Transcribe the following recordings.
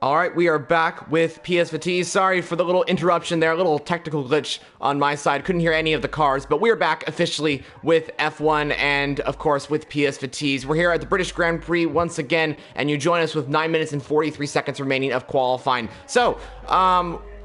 All right, we are back with PS Vitesse. Sorry for the little interruption there, a little technical glitch on my side. Couldn't hear any of the cars, but we're back officially with F1 and, of course, with PS Vitesse. We're here at the British Grand Prix once again, and you join us with 9 minutes and 43 seconds remaining of qualifying. So,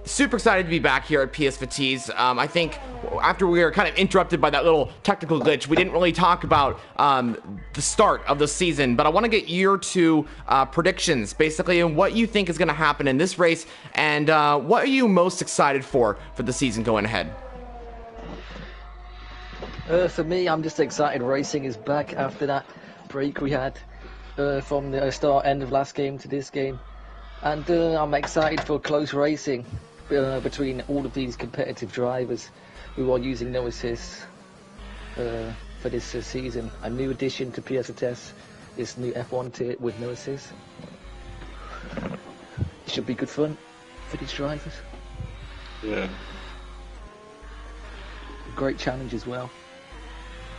super excited to be back here at PS Vitesse. I think after we were kind of interrupted by that little technical glitch, we didn't really talk about the start of the season, but I want to get your two predictions, basically, and what you think is going to happen in this race, and what are you most excited for the season going ahead? For me, I'm just excited racing is back after that break we had from the end of last game to this game. And I'm excited for close racing between all of these competitive drivers who are using no assist for this season. A new addition to PS Vitesse, this new F1 tier with no assist. It should be good fun for these drivers. Yeah. Great challenge as well.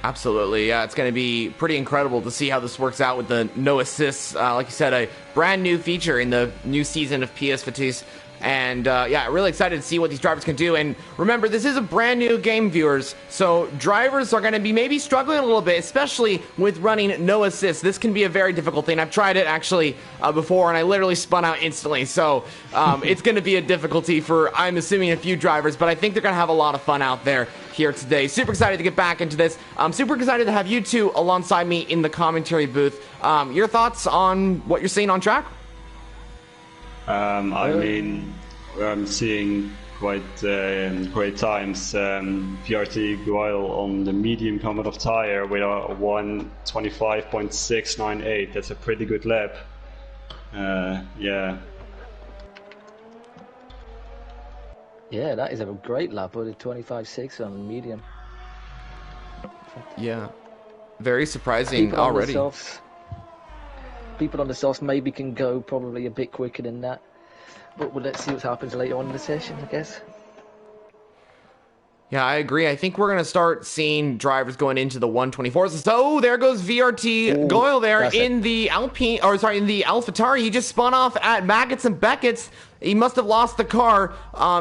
Absolutely, yeah. It's going to be pretty incredible to see how this works out with the no assists. Like you said, a brand new feature in the new season of PS Vitesse. And yeah, really excited to see what these drivers can do. And remember, this is a brand new game, viewers. So drivers are going to be maybe struggling a little bit, especially with running no assists. This can be a very difficult thing. I've tried it actually before, and I literally spun out instantly. So it's going to be a difficulty for, I'm assuming, a few drivers. But I think they're going to have a lot of fun out there here today. Super excited to get back into this. I'm super excited to have you two alongside me in the commentary booth. Your thoughts on what you're seeing on track? I mean, I'm seeing quite great times. VRT Guile on the medium combat of tire with a 1:25.698. That's a pretty good lap. Yeah. Yeah, that is a great lap with a 25.6 on the medium. Yeah, very surprising already. People on the softs maybe can go probably a bit quicker than that, but let's see what happens later on in the session, I guess. Yeah, I agree. I think we're going to start seeing drivers going into the 124s. So there goes VRT Goyle there in the Alpine, or sorry, in the AlphaTauri. He just spun off at Maggots and Beckett's. He must have lost the car.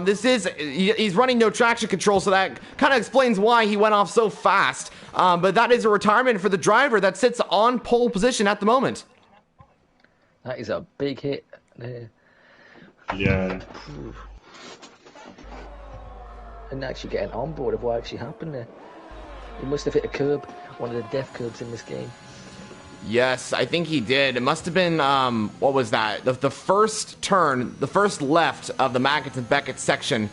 He's running no traction control, so that kind of explains why he went off so fast. But that is a retirement for the driver that sits on pole position at the moment. That is a big hit there. Yeah. And actually getting on board of what actually happened there. He must have hit a curb, one of the death curbs in this game. Yes, I think he did. It must have been, what was that? The first turn, the first left of the Maggots and Beckett section.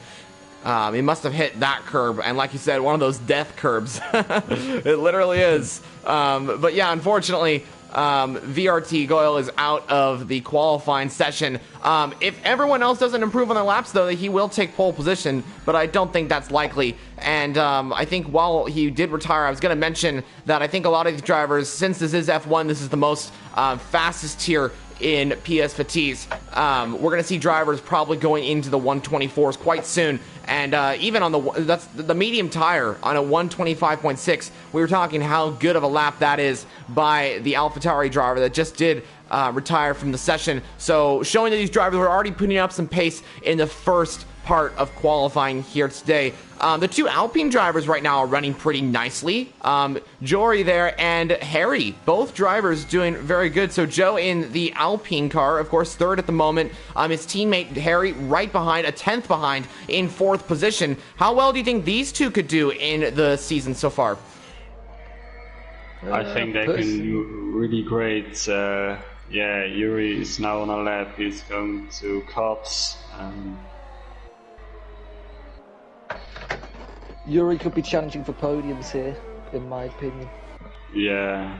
He must have hit that curb, and like you said, one of those death curbs. It literally is. But yeah, unfortunately, VRT Goyle is out of the qualifying session. If everyone else doesn't improve on their laps, though, he will take pole position, but I don't think that's likely. And I think while he did retire, I was going to mention that I think a lot of these drivers, since this is F1, this is the most fastest tier in PS Vitesse. We're going to see drivers probably going into the 124s quite soon. And even on that's the medium tire on a 125.6, we were talking how good of a lap that is by the AlphaTauri driver that just did retire from the session. So showing that these drivers are already putting up some pace in the first part of qualifying here today. The two Alpine drivers right now are running pretty nicely. Jory there and Harry, both drivers doing very good. So Joe in the Alpine car, of course, third at the moment. His teammate Harry right behind, a 10th behind in fourth position. How well do you think these two could do in the season so far? I think they can do really great. Yeah, Yuri is now on a lap. He's going to Cops. Yuri could be challenging for podiums here, in my opinion. Yeah.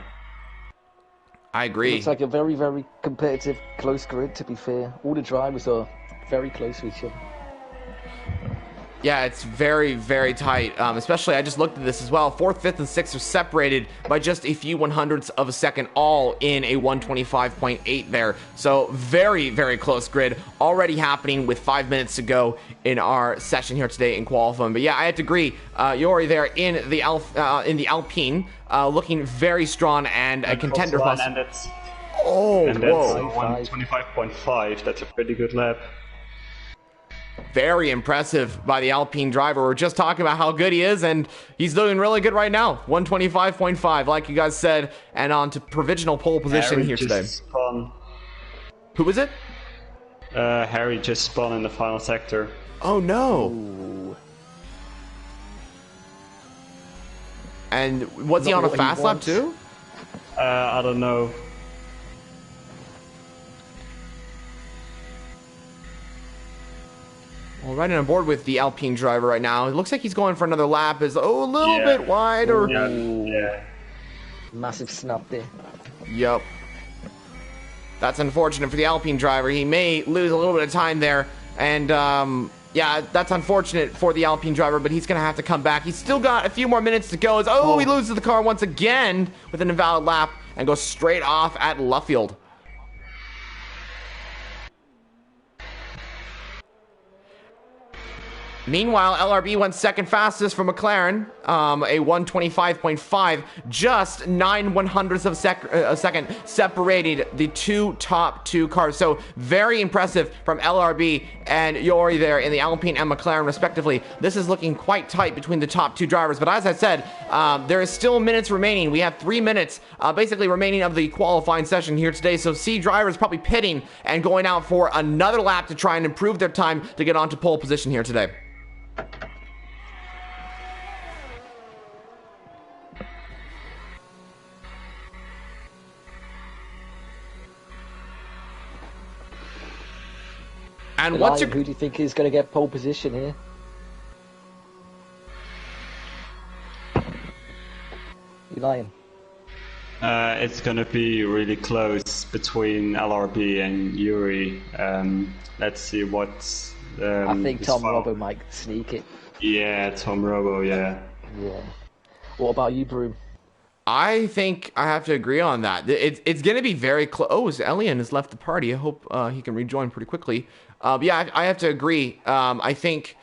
I agree. It looks like a very, very competitive, close grid, to be fair. All the drivers are very close to each other. Yeah, it's very, very tight. Especially, I just looked at this as well. 4th, 5th, and 6th are separated by just a few 100ths of a second, all in a 125.8 there. So very, very close grid. Already happening with 5 minutes to go in our session here today in qualifying. But yeah, I have to agree. Yori there in the Alpine, looking very strong and a contender. Oh, and that's whoa. 125.5. That's a pretty good lap. Very impressive by the Alpine driver. We're just talking about how good he is, and he's doing really good right now. 125.5, like you guys said, and on to provisional pole position Harry here just today. Spun. Who was it? Harry just spun in the final sector. Oh, no. Ooh. And was he Not on a what he fast lap wants. too? I don't know. Well, riding on board with the Alpine driver right now. It looks like he's going for another lap. Is a little bit wider. Yeah. Massive snap there. Yep. That's unfortunate for the Alpine driver. He may lose a little bit of time there. And, yeah, that's unfortunate for the Alpine driver, but he's going to have to come back. He's still got a few more minutes to go. He loses the car once again with an invalid lap and goes straight off at Luffield. Meanwhile, LRB went second fastest for McLaren, a 125.5, just 9/100ths of a second separated the top two cars. So very impressive from LRB and Yori there in the Alpine and McLaren respectively. This is looking quite tight between the top two drivers. But as I said, there is still minutes remaining. We have 3 minutes basically remaining of the qualifying session here today. So C drivers probably pitting and going out for another lap to try and improve their time to get onto pole position here today. And what's your... Who do you think is going to get pole position here? You lying? It's gonna be really close between LRB and Yuri. Let's see what. I think Tom Robbo might sneak it. Yeah, Tom Robbo, yeah. Yeah. What about you, Broom? I think I have to agree on that. It's going to be very close. Oh, Elian has left the party. I hope he can rejoin pretty quickly. But yeah, I have to agree. I think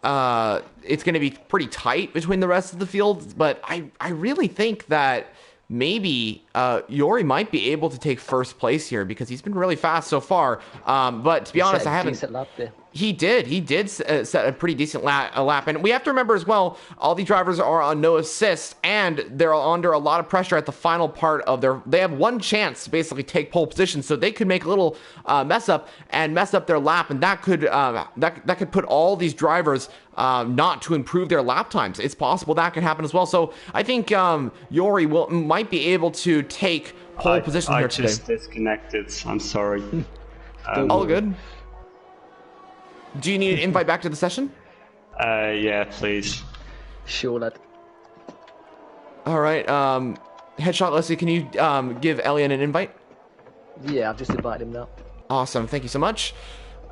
it's going to be pretty tight between the rest of the field. But I really think that maybe Yori might be able to take first place here because he's been really fast so far. But to be honest, I haven't... Decent lap there. He did set a pretty decent lap. And we have to remember as well, all the drivers are on no assist, and they're under a lot of pressure at the final part of their... They have one chance to basically take pole position, so they could make a little mess up their lap, and that could put all these drivers not to improve their lap times. It's possible that could happen as well. So I think Yori might be able to take pole position here today. I just disconnected. I'm sorry. All good. Do you need an invite back to the session? Yeah, please. Sure, lad. All right. Headshot Leslie, can you give Elian an invite? Yeah, I've just invited him now. Awesome. Thank you so much.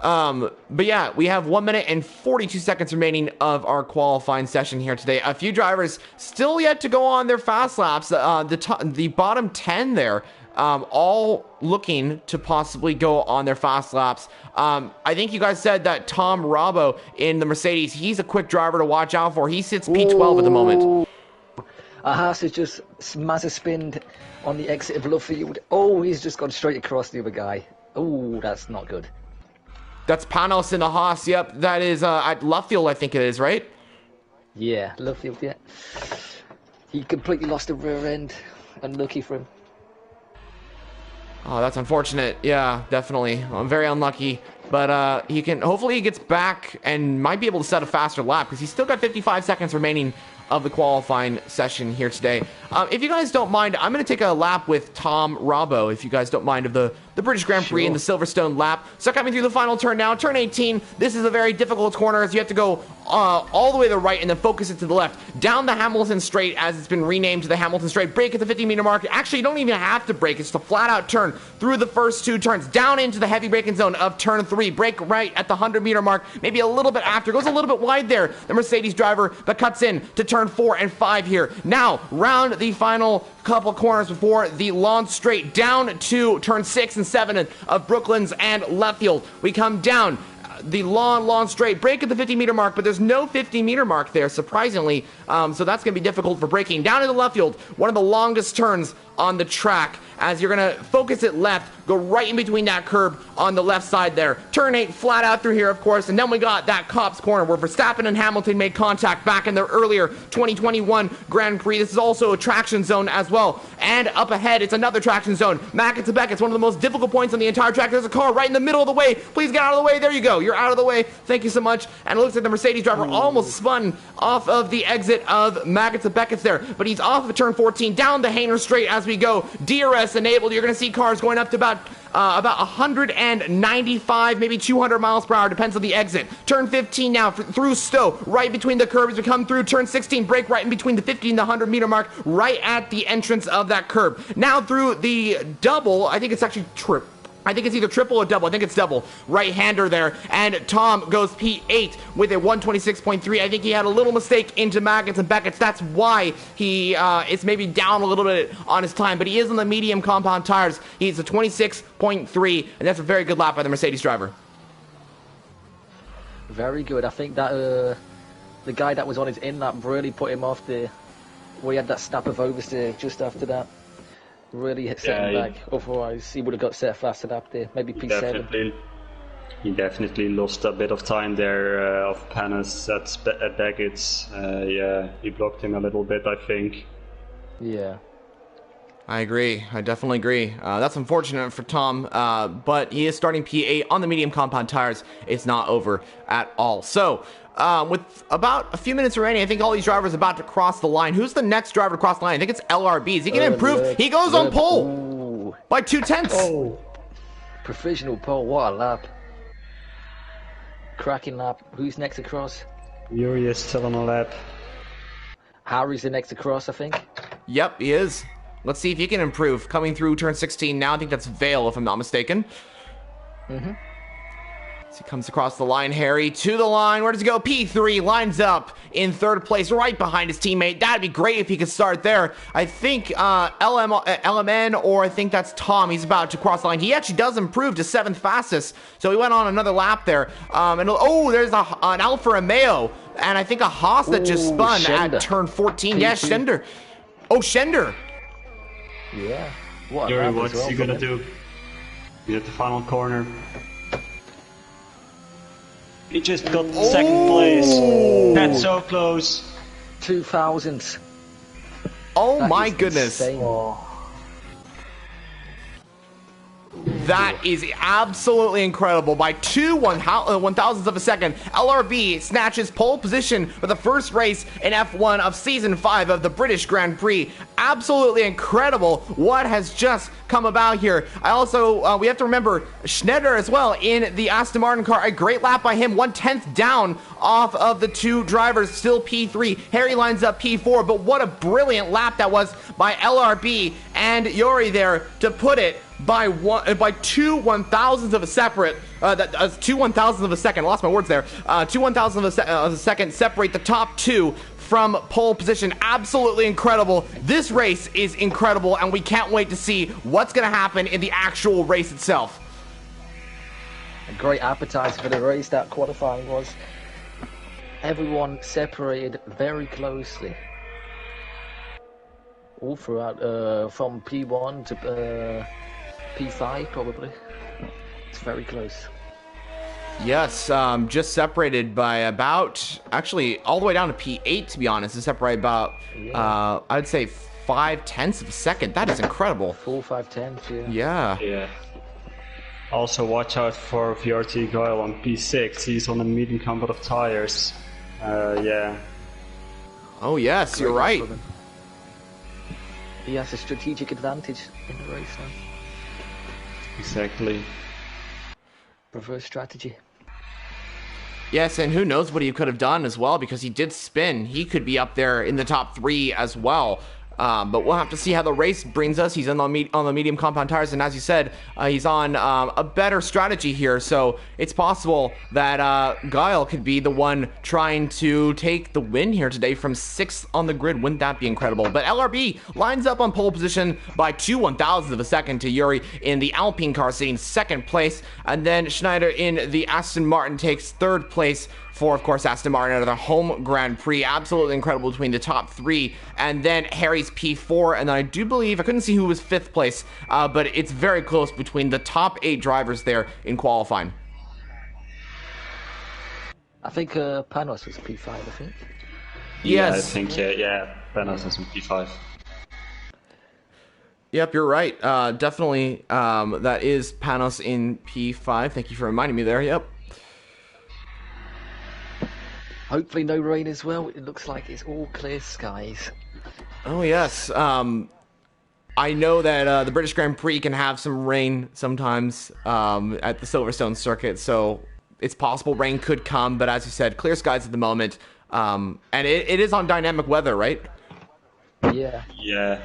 But yeah, we have 1 minute and 42 seconds remaining of our qualifying session here today. A few drivers still yet to go on their fast laps. The bottom 10 there, all looking to possibly go on their fast laps. I think you guys said that Tom Robbo in the Mercedes, he's a quick driver to watch out for. He sits P12 at the moment. Haas has just massive spinned on the exit of Luffield. Oh, he's just gone straight across the other guy. Oh, that's not good. That's Panos in the Haas. Yep, that is at Luffield, I think it is, right? Yeah, Luffield, yeah. He completely lost the rear end. Unlucky for him. Oh, that's unfortunate. Yeah, definitely. I'm very unlucky. But he can... Hopefully he gets back and might be able to set a faster lap because he's still got 55 seconds remaining of the qualifying session here today. If you guys don't mind, I'm going to take a lap with Tom Robbo, if you guys don't mind, of the British Grand Prix in the Silverstone lap. So coming through the final turn now, turn 18. This is a very difficult corner as you have to go all the way to the right and then focus it to the left. Down the Hamilton Straight, as it's been renamed to the Hamilton Straight. Brake at the 50-meter mark. Actually, you don't even have to brake. It's just a flat-out turn through the first two turns. Down into the heavy braking zone of turn 3. Brake right at the 100-meter mark. Maybe a little bit after. Goes a little bit wide there, the Mercedes driver, but cuts in to turn 4 and 5 here. Now, round the final couple corners before the long straight. Down to turn 6 and 7 of Brooklands and Luffield. We come down. the long straight. Brake at the 50-meter mark, but there's no 50-meter mark there, surprisingly. So that's going to be difficult for braking. Down in the left field, one of the longest turns on the track, as you're going to focus it left, go right in between that curb on the left side there. Turn 8 flat out through here, of course, and then we got that Copse corner where Verstappen and Hamilton made contact back in their earlier 2021 Grand Prix. This is also a traction zone as well. And up ahead, it's another traction zone. Mack to Beckett's one of the most difficult points on the entire track. There's a car right in the middle of the way. Please get out of the way. There you go. You're out of the way. Thank you so much. And it looks like the Mercedes driver almost spun off of the exit of Mack to Beckett's there, but he's off of turn 14 down the Hayner Straight as we go. DRS enabled. You're going to see cars going up to about 195, maybe 200 miles per hour, depends on the exit. Turn 15 now through Stowe, right between the curbs. We come through turn 16, brake right in between the 50 and the 100 meter mark, right at the entrance of that curb. Now through the double, I think it's actually I think it's either triple or double. I think it's double. Right-hander there. And Tom goes P8 with a 126.3. I think he had a little mistake into Maggotts and Beckett's. That's why he is maybe down a little bit on his time. But he is on the medium compound tires. He's a 26.3. And that's a very good lap by the Mercedes driver. Very good. I think that the guy that was on his in lap really put him off there. We had that snap of oversteer just after that. Really set him back. Otherwise, he would have got set faster up there. Maybe P7. He definitely lost a bit of time there of Panis at Beckett's. Yeah, he blocked him a little bit, I think. Yeah. I agree. I definitely agree. That's unfortunate for Tom, but he is starting P8 on the medium compound tires. It's not over at all. So, with about a few minutes remaining, I think all these drivers are about to cross the line. Who's the next driver to cross the line? I think it's LRB. Is he going to improve? He goes on pole by 2/10. Oh, provisional pole. What a lap. Cracking lap. Who's next across? Yuri is still on a lap. Harry's the next across, I think. Yep, he is. Let's see if he can improve. Coming through turn 16 now. I think that's Vale, if I'm not mistaken. Mm-hmm. He comes across the line, Harry, to the line. Where does he go? P3 lines up in third place, right behind his teammate. That'd be great if he could start there. I think LMN, or I think that's Tom. He's about to cross the line. He actually does improve to 7th fastest, so he went on another lap there. There's an Alfa Romeo, and I think a Haas that just spun at turn 14. Yeah, Schender. Oh, Schender. Yeah. What Yuri, what's he gonna do? He's at the final corner. He just got second place. That's so close. 2000s. Oh my goodness. That is absolutely incredible. By 1/1000ths of a second, LRB snatches pole position for the first race in F1 of Season 5 of the British Grand Prix. Absolutely incredible what has just come about here. I also, we have to remember Schneider as well in the Aston Martin car. A great lap by him, 1/10 down off of the two drivers, still P3. Harry lines up P4, but what a brilliant lap that was by LRB and Yuri there to put it by 2/1000ths of a separate. 2/1000ths of a second. I lost my words there. 2/1000ths of a second separate the top two from pole position. Absolutely incredible. This race is incredible, and we can't wait to see what's going to happen in the actual race itself. A great appetizer for the race that qualifying was. Everyone separated very closely. All throughout, from P1 to P5 probably. It's very close. Yes, just separated by about, actually all the way down to P8 to be honest. It's separated about, I'd say 5/10ths of a second. That is incredible. 4/5/10, yeah. Yeah. Also watch out for VRT Goyle on P6. He's on a medium compound of tires. Yeah. Oh yes, you're right. He has a strategic advantage in the race now. Exactly. Reverse strategy. Yes, and who knows what he could have done as well, because he did spin. He could be up there in the top 3 as well. But we'll have to see how the race brings us. He's on the medium compound tires, and as you said, he's on a better strategy here. So it's possible that Guile could be the one trying to take the win here today from 6th on the grid. Wouldn't that be incredible? But LRB lines up on pole position by 2/1000ths of a second to Yuri in the Alpine car, sitting 2nd place. And then Schneider in the Aston Martin takes 3rd place for, of course, Aston Martin out of the home Grand Prix. Absolutely incredible between the top 3. And then Harry's P4. And then I do believe, I couldn't see who was 5th place, but it's very close between the top 8 drivers there in qualifying. I think Panos was P5, I think. Yeah, Yes. I think, Panos is in P5. Yep, you're right. Definitely, that is Panos in P5. Thank you for reminding me there. Yep. Hopefully no rain as well. It looks like it's all clear skies. Oh, yes. I know that the British Grand Prix can have some rain sometimes at the Silverstone circuit, so it's possible rain could come, but as you said, clear skies at the moment. And it is on dynamic weather, right? Yeah. Yeah.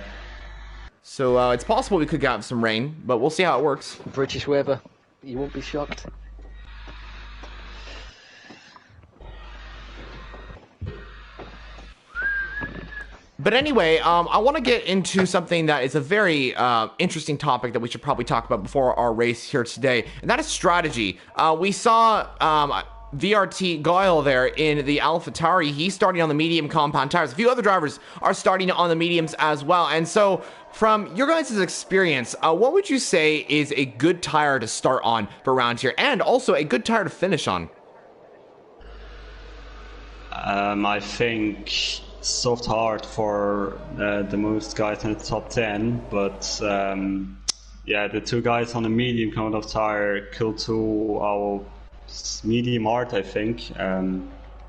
So it's possible we could have some rain, but we'll see how it works. British weather. You won't be shocked. But anyway, I want to get into something that is a very interesting topic that we should probably talk about before our race here today, and that is strategy. We saw VRT Guile there in the AlphaTauri. He's starting on the medium compound tires. A few other drivers are starting on the mediums as well. And so, from your guys' experience, what would you say is a good tire to start on for around here, and also a good tire to finish on? I think soft hard for the most guys in the top 10, but yeah, the 2 guys on the medium kind of tire kill 2 our medium hard, I think.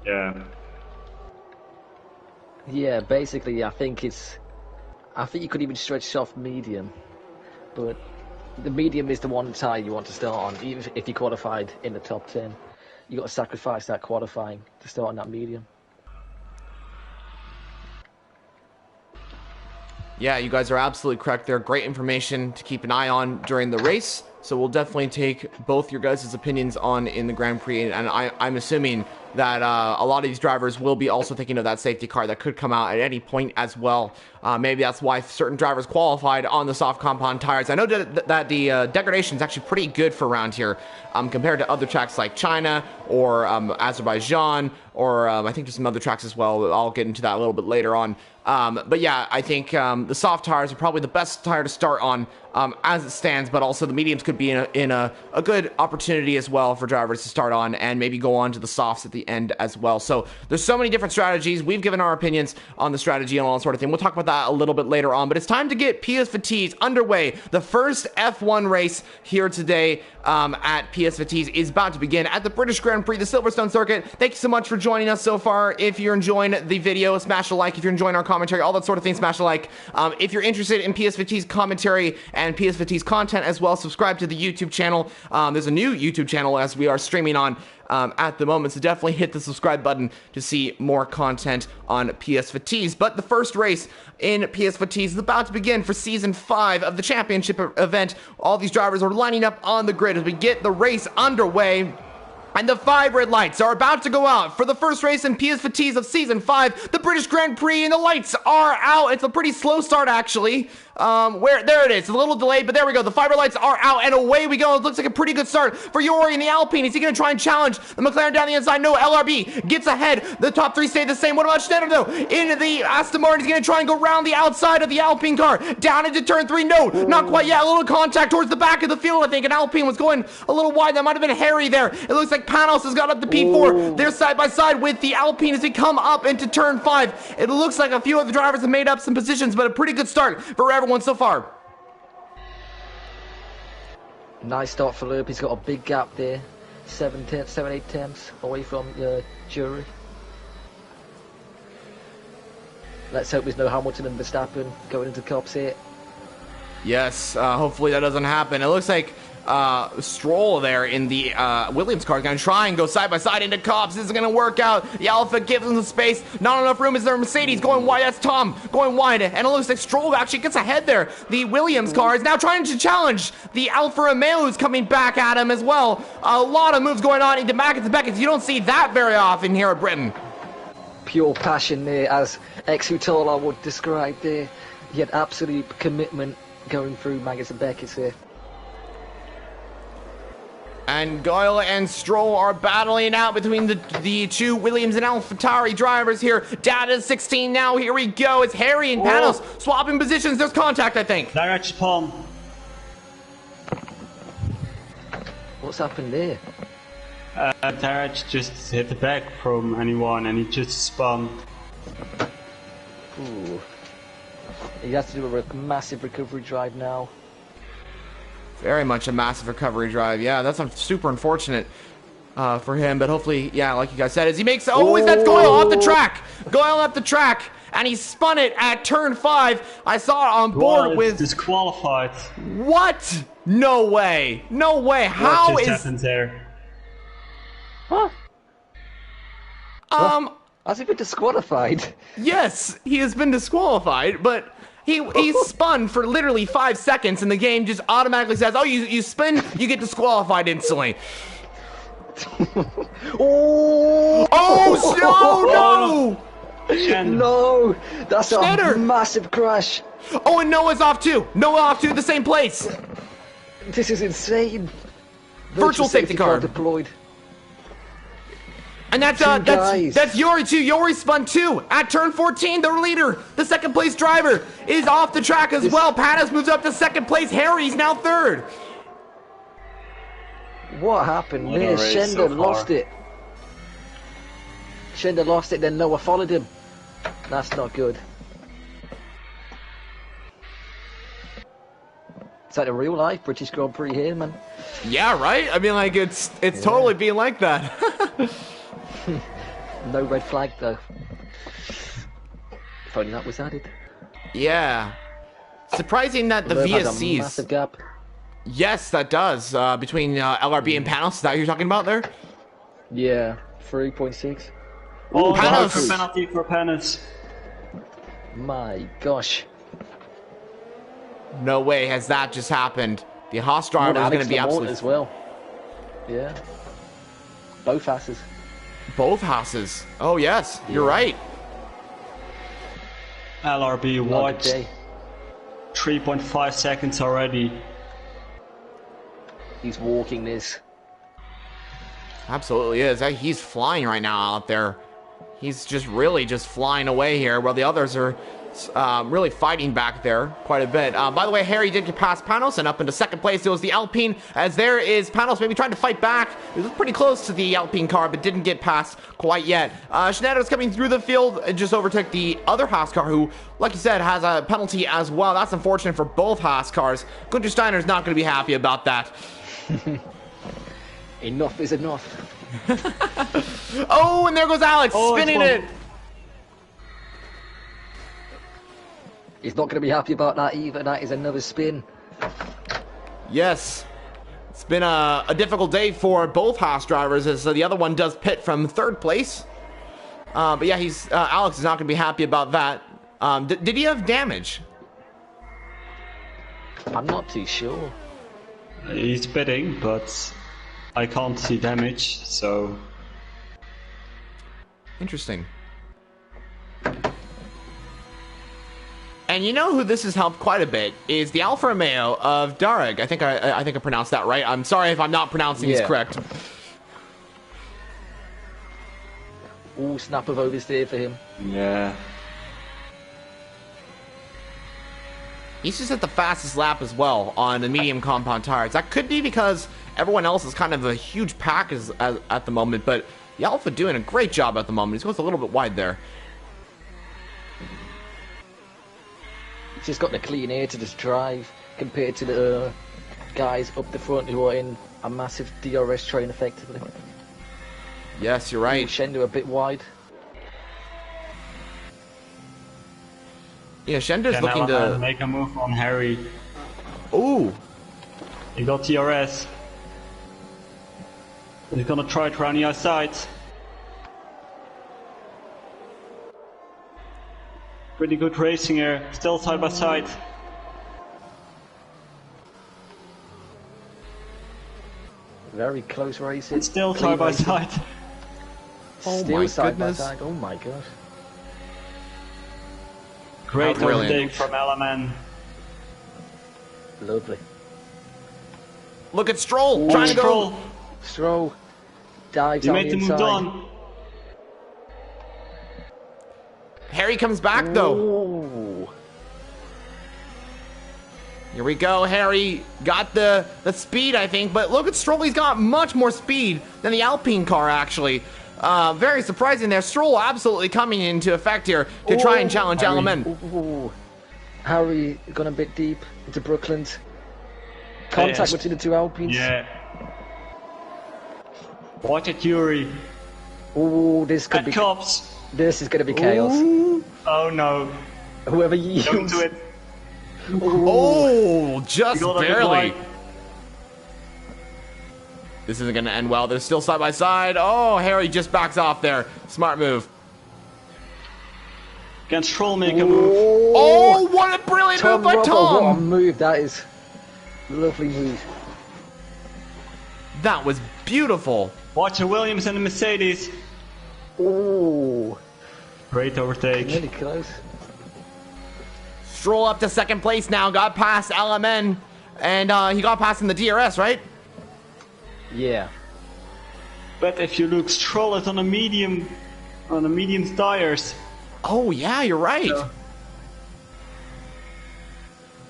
Yeah. Yeah, basically, I think you could even stretch soft medium, but the medium is the one tire you want to start on, even if you qualified in the top 10. You got to sacrifice that qualifying to start on that medium. Yeah, you guys are absolutely correct there. Great information to keep an eye on during the race. So we'll definitely take both your guys' opinions on in the Grand Prix. And I'm assuming that a lot of these drivers will be also thinking of that safety car that could come out at any point as well. Maybe that's why certain drivers qualified on the soft compound tires. I know that the degradation is actually pretty good for around here compared to other tracks like China or Azerbaijan, or I think there's some other tracks as well. I'll get into that a little bit later on. But yeah, I think the soft tires are probably the best tire to start on as it stands, but also the mediums could be in a good opportunity as well for drivers to start on and maybe go on to the softs at the end as well. So there's so many different strategies. We've given our opinions on the strategy and all that sort of thing. We'll talk about that a little bit later on, but it's time to get PS Vitesse underway. The first F1 race here today at PS Vitesse is about to begin at the British Grand Prix, the Silverstone circuit. Thank you so much for joining us so far. If you're enjoying the video, smash a like. If you're enjoying our commentary, all that sort of thing, smash a like. If you're interested in PS Vitesse commentary and PS Vitesse content as well, subscribe to the YouTube channel. There's a new YouTube channel as we are streaming on at the moment, so definitely hit the subscribe button to see more content on PS Vitesse. But the first race in PS Vitesse is about to begin for Season 5 of the championship event. All these drivers are lining up on the grid as we get the race underway. And the 5 red lights are about to go out for the first race in PS Vitesse of Season 5, the British Grand Prix, and the lights are out. It's a pretty slow start, actually. There it is. A little delayed, but there we go. The 5 red lights are out, and away we go. It looks like a pretty good start for Yuri in the Alpine. Is he going to try and challenge the McLaren down the inside? No, LRB gets ahead. The top 3 stay the same. What about Schneider, though? In the Aston Martin, he's going to try and go around the outside of the Alpine car. Down into turn 3. No, not quite yet. A little contact towards the back of the field, I think, and Alpine was going a little wide. That might have been Harry there. It looks like Panos has got up to P4. They're side by side with the Alpine as we come up into turn 5. It looks like a few of the drivers have made up some positions, but a pretty good start for everyone so far. Nice start for Loeb. He's got a big gap there. 7-8 tenths away from Jury. Let's hope there's no Hamilton and Verstappen going into cops here. Yes, hopefully that doesn't happen. It looks like Stroll there in the Williams car. Going to try and go side by side into Cobbs. This is going to work out. The Alpha gives him the space. Not enough room. Is there Mercedes going wide? That's Tom going wide. And it looks like Stroll actually gets ahead there. The Williams car is now trying to challenge the Alfa Romeo, who's coming back at him as well. A lot of moves going on into Mackett and Beckett. You don't see that very often here at Britain. Pure passion there, as Exutola would describe there. He had absolute commitment going through Maggotts and Beckett's here. And Goyle and Stroll are battling out between the two Williams and AlphaTauri drivers here. Down to 16 now. Here we go. It's Harry and Panos swapping positions. There's contact, I think. Direct palm. What's happened there? Tarek just hit the back from anyone and he just spun. Ooh. He has to do a massive recovery drive now. Very much a massive recovery drive. Yeah, that's super unfortunate for him. But hopefully, yeah, like you guys said, as he makes... Oh, that's Goyle off the track. Goyle off the track. And he spun it at turn 5. I saw it on board with... disqualified. What? No way. No way. How what just is... happened there? Huh? Has he been disqualified? Yes, he has been disqualified, but he spun for literally 5 seconds, and the game just automatically says, "Oh, you spin, you get disqualified instantly." Oh no! No, that's Schneider. a massive crash. Oh, and Noah's off too. Noah off too, the same place. This is insane. Virtual safety car deployed. And that's Yori too. Yori spun 2 at turn 14. The leader, the second place driver, is off the track as well. Panis moves up to second place. Harry's now 3rd. What happened there? Shender lost it. Shender lost it, then Noah followed him. That's not good. It's like a real life British Grand Prix here, man. Yeah, right? I mean, like, it's totally being like that. No red flag, though. If only that was added. Yeah. Surprising that the Has a VSCs... massive gap. Yes, that does. Between LRB and Panos. Is that what you're talking about there? Yeah, 3.6. Oh, Panos. penalty for Panos. My gosh. No way has that just happened. The Haas driver is going to be absolutely... as well. Yeah. Both Hasses. Both Haases. Oh, yes. You're right. LRB wide. 3.5 seconds already. He's walking this. Absolutely is. He's flying right now out there. He's just really just flying away here, while the others are really fighting back there quite a bit. By the way, Harry did get past Panos, and up into second place it was the Alpine, as there is Panos maybe trying to fight back. It was pretty close to the Alpine car, but didn't get past quite yet. Schneider's coming through the field and just overtook the other Haas car, who, like you said, has a penalty as well. That's unfortunate for both Haas cars. Gunther Steiner's not going to be happy about that. Enough is enough. Oh, and there goes Alex, spinning it. He's not going to be happy about that either. That is another spin. Yes. It's been a difficult day for both Haas drivers, as the other one does pit from 3rd place. But yeah, Alex is not going to be happy about that. Did he have damage? I'm not too sure. He's bidding, but I can't see damage, so... Interesting. And you know who this has helped quite a bit is the Alfa Romeo of Darag. I think I pronounced that right. I'm sorry if I'm not pronouncing this correct. Ooh, snap of oversteer for him. Yeah. He's just at the fastest lap as well on the medium compound tires. That could be because everyone else is kind of a huge pack at the moment, but the Alfa doing a great job at the moment. He's going a little bit wide there. He's just got the clean air to just drive compared to the guys up the front who are in a massive DRS train effectively. Yes, you're right. Shender a bit wide. Yeah, Shender's looking to make a move on Harry. Ooh. He got TRS. He's gonna try it around the outside. Pretty good racing here, still side by side. Very close racing. It's still Clean side by racing. side. Oh Still my side goodness. by side. Oh my god. Great Brilliant. overtake from Alaman. Lovely. Look at Stroll trying to go. Stroll. Stroll dives You on made the the move inside. on. Harry comes back though. Ooh. Here we go. Harry got the speed, I think, but look at Stroll. He's got much more speed than the Alpine car, actually. Very surprising there. Stroll absolutely coming into effect here to try and challenge Harry. Alaman. Ooh. Harry gone a bit deep into Brooklands. Contact Yes. between the two Alpines. Yeah. Watch it, Yuri. Ooh, this could At be. cops. This is gonna be chaos. Ooh. Oh no. Whoever you Don't use. do it. Oh, just You got a bit barely. wide. This isn't going to end well. They're still side by side. Oh, Harry just backs off there. Smart move. Can Stroll make a move? Oh, what a brilliant Tom move by Robert, what a Tom. move that is. Lovely move. That was beautiful. Watch the Williams and the Mercedes. Ooh, Great overtake. really close. Stroll up to second place now. Got past LMN. And he got past in the DRS, right? Yeah. But if you look, Stroll is on a medium tires. Oh, yeah, you're right. Yeah.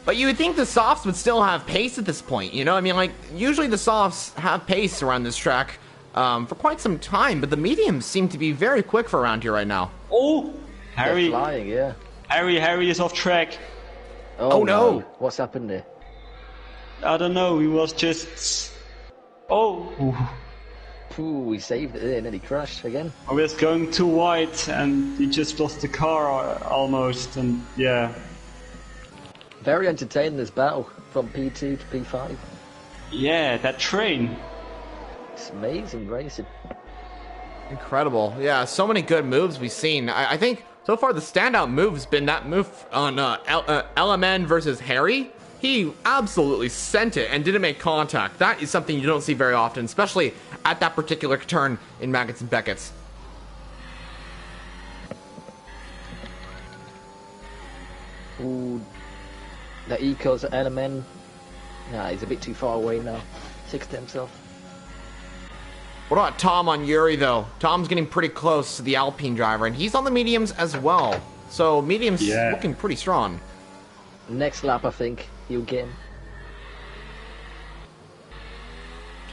But you would think the softs would still have pace at this point, you know? I mean, like, usually the softs have pace around this track for quite some time, but the mediums seem to be very quick for around here right now. Oh, They're Harry flying, yeah. is off track. Oh, no. What's happened there? I don't know. He was just. Oh, Ooh, he saved it there and then he crashed again. I was going too wide, and he just lost the car almost. And yeah, Very entertaining this battle from P2 to P5. yeah, that train. It's amazing racing. Incredible. Yeah, so many good moves we've seen. I think so far the standout move has been that move on LMN versus Harry. He absolutely sent it and didn't make contact. That is something you don't see very often, especially at that particular turn in Maggots and Beckett's. Ooh, the Ecos at LMN. Nah, he's a bit too far away now. Six to himself. What about Tom on Yuri, though? Tom's getting pretty close to the Alpine driver, and he's on the mediums as well. So mediums Yeah. looking pretty strong. Next lap, I think he'll get him.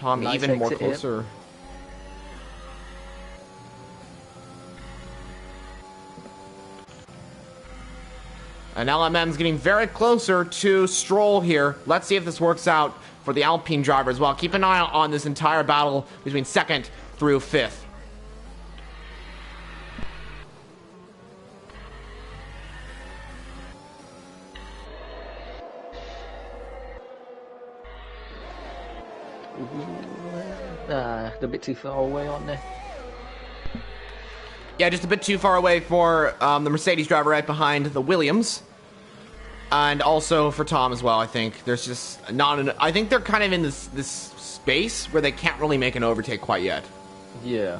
Tom Nice even more exit here. closer. And LMM's getting very closer to Stroll here. Let's see if this works out for the Alpine driver as well. Keep an eye on this entire battle between second through fifth. They're a bit too far away, aren't they? Yeah, just a bit too far away for the Mercedes driver right behind the Williams. And also for Tom as well, I think. There's just not an... I think they're kind of in this space where they can't really make an overtake quite yet. Yeah.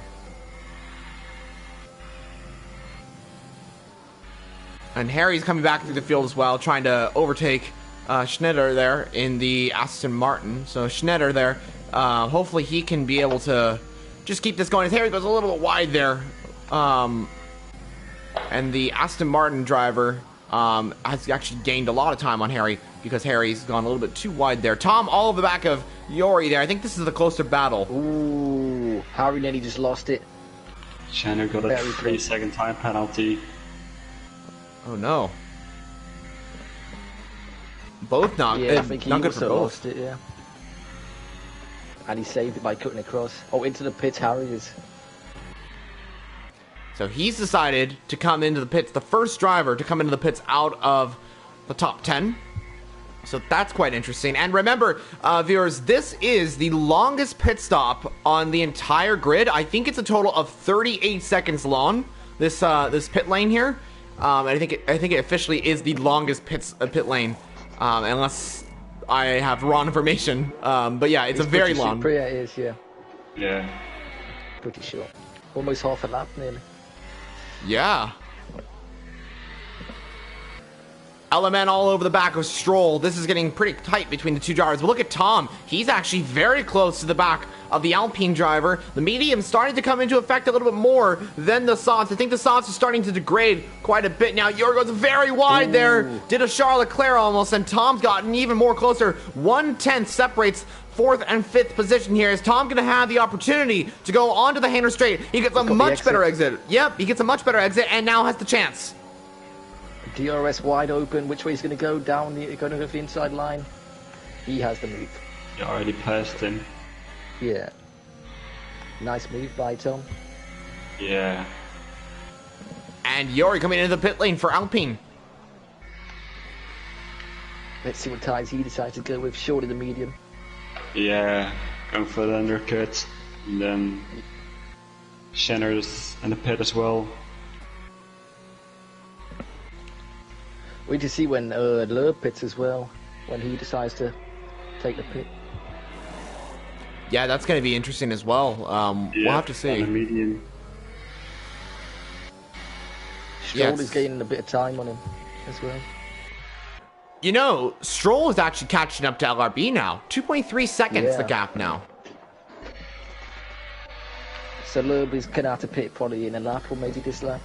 And Harry's coming back through the field as well, trying to overtake Schneider there in the Aston Martin. So Schneider there, hopefully he can be able to just keep this going. As Harry goes a little bit wide there. And the Aston Martin driver has actually gained a lot of time on Harry because Harry's gone a little bit too wide there. Tom all over the back of Yori there. I think this is the closer battle. Ooh, Harry nearly just lost it. Shannon got a Very 3-second time penalty. Oh no. Both not, Yeah, I think he not good for also both. lost it, yeah. And he saved it by cutting across. Oh, into the pits, Harry is. So he's decided to come into the pits, the first driver to come into the pits out of the top 10. So that's quite interesting. And remember, viewers, this is the longest pit stop on the entire grid. I think it's a total of 38 seconds long, this pit lane here. And I think it officially is the longest pit lane, unless I have wrong information. But yeah, it's a very long. Yeah, it is, yeah. Yeah. Pretty sure. Almost half a lap, nearly. Yeah. LMN all over the back of Stroll. This is getting pretty tight between the two drivers. But look at Tom. He's actually very close to the back of the Alpine driver. The medium starting to come into effect a little bit more than the softs. I think the softs are starting to degrade quite a bit now. Yuri goes very wide there. Did a Charles Leclerc almost, and Tom's gotten even more closer. 1/10 separates 4th and 5th position here. Is Tom going to have the opportunity to go onto the Hainer straight? He gets a much better exit. Yep, he gets a much better exit and now has the chance. DRS wide open. Which way he's going to go? Down the, going to go for the inside line. He has the move. You already passed him. Yeah. Nice move by Tom. Yeah. And Yuri coming into the pit lane for Alpine. Let's see what ties he decides to go with. Shorter the medium. Yeah. Going for the undercut. And then Shenner's in the pit as well. We just see when Loeb pits as well, when he decides to take the pit. Yeah, that's going to be interesting as well. We'll have to see. Medium. Stroll is gaining a bit of time on him as well. You know, Stroll is actually catching up to LRB now. 2.3 seconds the gap now. So Loeb is going to have to pit probably in a lap or maybe this lap.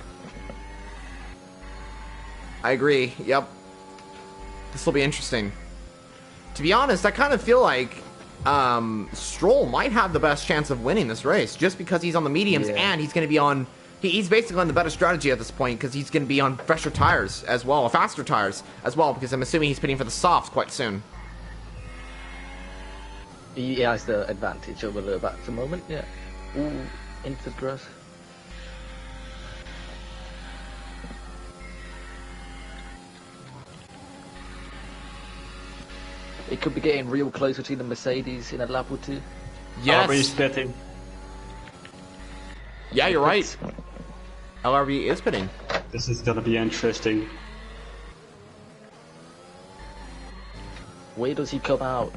I agree. Yep. This will be interesting. To be honest, I kind of feel like Stroll might have the best chance of winning this race just because he's on the mediums and he's going to be on... He's basically on the better strategy at this point because he's going to be on fresher tires as well, or faster tires as well, because I'm assuming he's pitting for the softs quite soon. He has the advantage over Loeb at the moment, yeah. Ooh, into the grass. It could be getting real close between the Mercedes in a lap or two. Yes. LRB is pitting. Yeah, you're right. LRB is pitting. This is gonna be interesting. Where does he come out?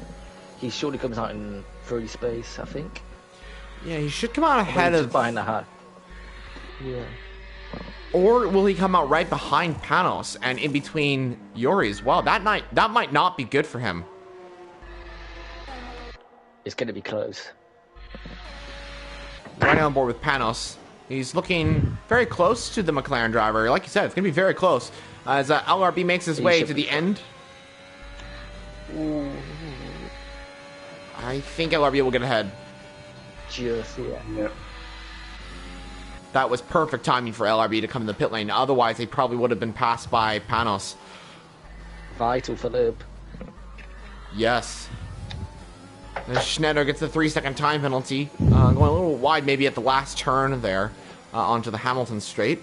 He surely comes out in free space, I think. Yeah, he should come out ahead of... behind the hat. Yeah. Or will he come out right behind Panos and in between Yuri as well? That might not be good for him. It's going to be close. Right on board with Panos. He's looking very close to the McLaren driver. Like you said, it's going to be very close as LRB makes his way to the end. Ooh. I think LRB will get ahead. Just, yeah. Yep. That was perfect timing for LRB to come in the pit lane. Otherwise, they probably would have been passed by Panos. Vital for Loeb. Yes. And Schneider gets the 3-second time penalty. Going a little wide maybe at the last turn there onto the Hamilton straight.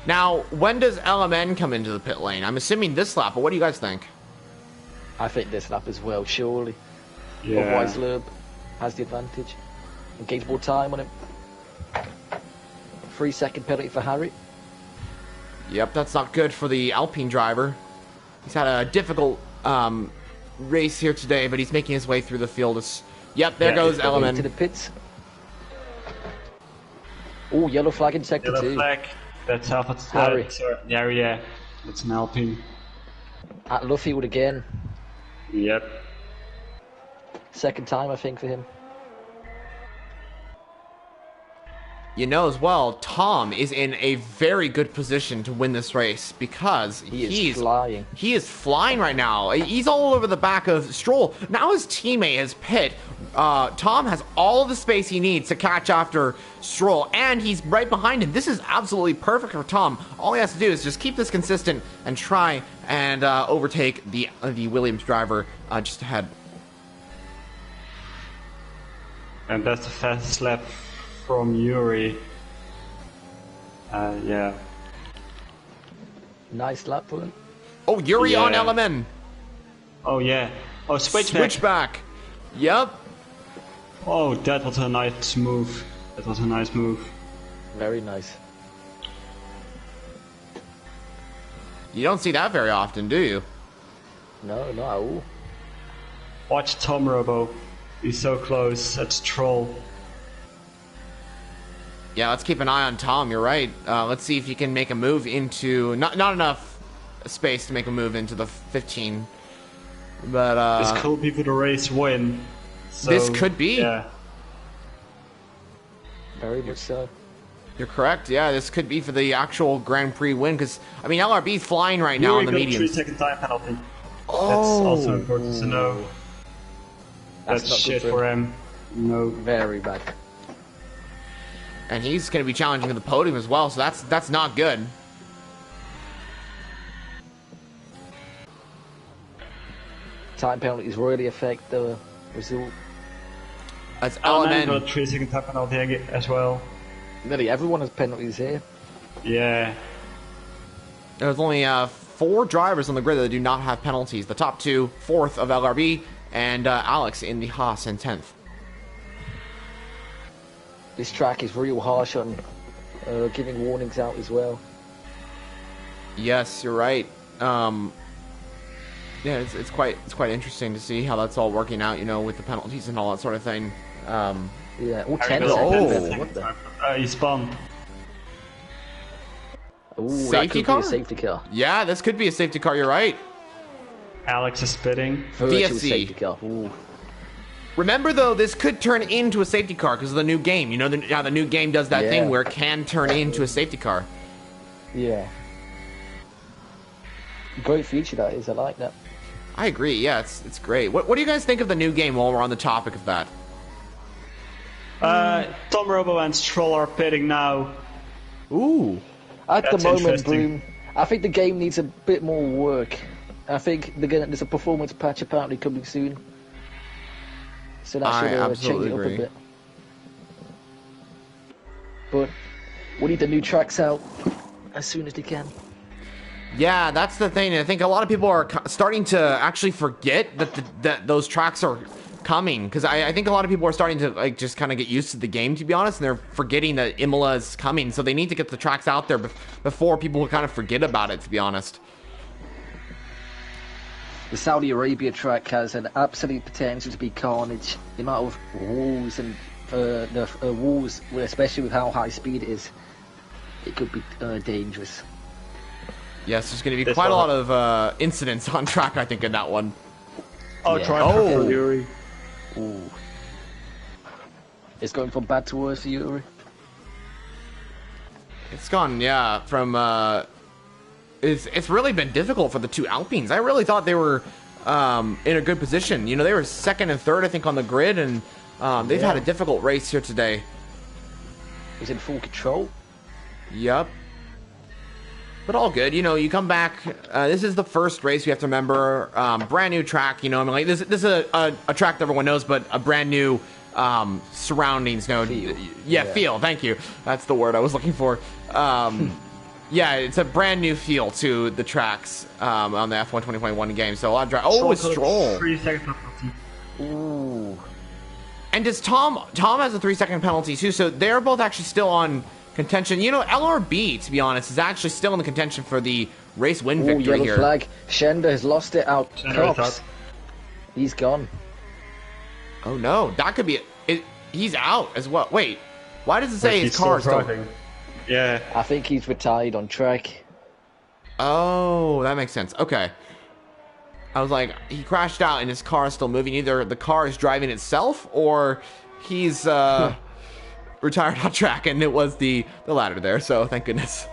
Now, when does LMN come into the pit lane? I'm assuming this lap, but what do you guys think? I think this lap as well, surely. Yeah. Otherwise, Loeb has the advantage. And gains more time on him. 3-second penalty for Harry. Yep, that's not good for the Alpine driver. He's had a difficult race here today, but he's making his way through the field. Yep, there goes Ellerman. To the pits. Oh, yellow flag in sector 2. Yellow flag. That's half a Harry. Yeah. It's an Alpine. At Luffield again. Yep. Second time, I think, for him. You know as well, Tom is in a very good position to win this race because he's flying. He is flying right now. He's all over the back of Stroll. Now his teammate has pit. Tom has all of the space he needs to catch after Stroll, and he's right behind him. This is absolutely perfect for Tom. All he has to do is just keep this consistent and try and overtake the Williams driver just ahead. And that's the fastest lap from Yuri. Yeah. Nice lap for him. Oh, Yuri on Yeah. LMN. Oh yeah. Oh, Switchback. Yep. Oh, that was a nice move. That was a nice move. Very nice. You don't see that very often, do you? No, not at all. Watch Tom Robo. He's so close. That's Troll. Yeah, let's keep an eye on Tom. You're right. Let's see if he can make a move into not enough space to make a move into the 15. But this could be for the race win. So, this could be. Yeah. Very much so. You're correct. Yeah, this could be for the actual Grand Prix win because I mean LRB is flying right now on the mediums. 3-second time penalty. Oh, That's also important to know. That's not shit good for him. No. Very bad. and he's going to be challenging to the podium as well. So that's not good. Time penalties really affect the result. That's Element LMN. got 3-second time penalty as well. Nearly everyone has penalties here. Yeah. There's only 4 drivers on the grid that do not have penalties. The top 2, 4th of LRB, and Alex in the Haas in 10th. This track is real harsh on giving warnings out as well. Yes, you're right. Yeah, it's quite interesting to see how that's all working out, you know, with the penalties and all that sort of thing. Yeah, all 10 what the? He spun. Ooh, Safety that could car? be a safety car. Yeah, this could be a safety car. You're right. Alex is spitting. Virtual VSC. safety car. Ooh. Remember, though, this could turn into a safety car because of the new game. You know how the new game does that Yeah. thing where it can turn into a safety car. Yeah. Great feature that is. I like that. I agree. Yeah, it's great. What do you guys think of the new game while we're on the topic of that? Tom Robo and Stroll are pitting now. Ooh. At That's the moment, interesting. Broom, I think the game needs a bit more work. I think there's a performance patch apparently coming soon. So that I should change absolutely it up agree. a bit. But we need the new tracks out as soon as they can. Yeah, that's the thing. I think a lot of people are starting to actually forget that those tracks are coming because I think a lot of people are starting to like just kind of get used to the game, to be honest, and they're forgetting that Imola is coming. So they need to get the tracks out there before people kind of forget about it, to be honest. The Saudi Arabia track has an absolute potential to be carnage. The amount of walls and the walls, especially with how high speed it is, it could be dangerous. Yes, there's going to be This quite a one. lot of incidents on track, I think, in that one. Oh, Yeah. try Oh. for Yuri. Ooh. It's going from bad to worse for Yuri. It's gone, yeah, from... It's really been difficult for the two Alpines. I really thought they were in a good position. You know, they were second and third, I think, on the grid, and they've had a difficult race here today. He's in full control. Yep. But all good. You know, you come back. This is the first race. You have to remember, brand new track. You know, I mean, like this is a track that everyone knows, but a brand new surroundings. No, Feel. yeah, Yeah. feel. Thank you. That's the word I was looking for. Yeah, it's a brand new feel to the tracks on the F1 2021 game. So a lot of oh, it's Stroll. 3-second penalty. Ooh. And does Tom has a 3-second penalty too? So they're both actually still on contention. You know, LRB, to be honest, is actually still in the contention for the race win Ooh, victory yellow here. flag. Shender has lost it out. Shender is Cops. out. He's gone. Oh no, that could be it. He's out as well. Wait, why does it say Wait, his he's car still still? driving. Yeah. I think he's retired on track. Oh, that makes sense. Okay. I was like, he crashed out and his car is still moving. Either the car is driving itself or he's retired on track, and it was the latter there. So thank goodness.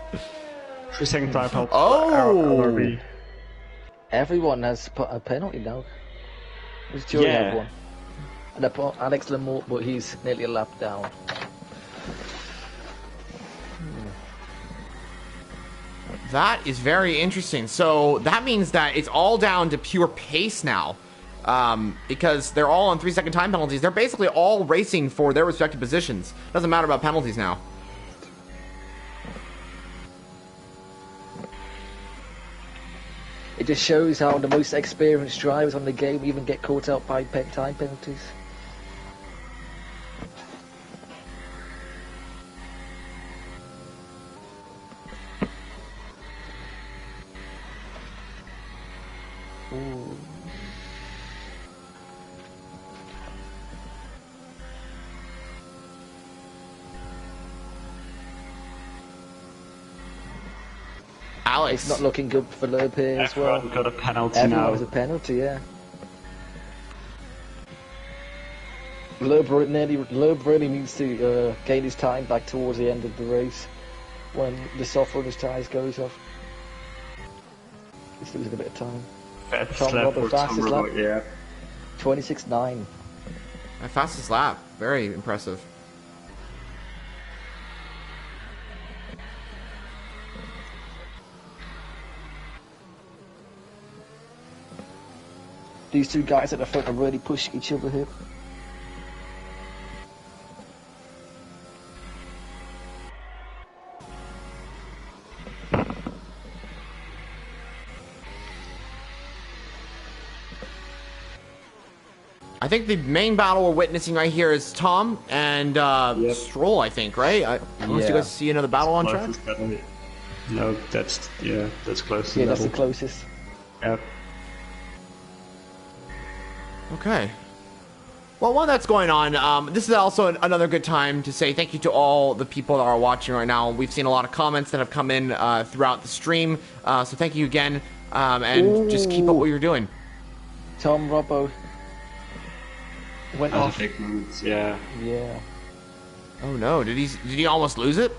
3-second time penalty. Oh. LRB. Everyone has put a penalty now. Who's Joey Yeah. have one? And Alex Lamort, but he's nearly a lap down. That is very interesting. So that means that it's all down to pure pace now. Because they're all on 3-second time penalties. They're basically all racing for their respective positions. Doesn't matter about penalties now. It just shows how the most experienced drivers on the game even get caught out by time penalties. Ooh. Alex. It's not looking good for Loeb here as well. Everyone got a penalty Everyone now. has a penalty, yeah. Loeb really needs to gain his time back towards the end of the race when the soft runner's tyres goes off. He's losing a bit of time. Fastest Tom lap Robert, for fastest Tom lap. Robert, yeah. 26.9. My fastest lap. Very impressive. These two guys at the front are really pushing each other here. I think the main battle we're witnessing right here is Tom and Yep. Stroll, I think, right? Unless you Yeah. guys see another battle on track? Closest battle. No, that's close to Yeah, that's the level. closest. Yep. Okay. Well, while that's going on, this is also another good time to say thank you to all the people that are watching right now. We've seen a lot of comments that have come in throughout the stream, so thank you again, and just keep up what you're doing. Tom Robbo went That's off. a big moment, yeah. Yeah. Oh no, did he almost lose it?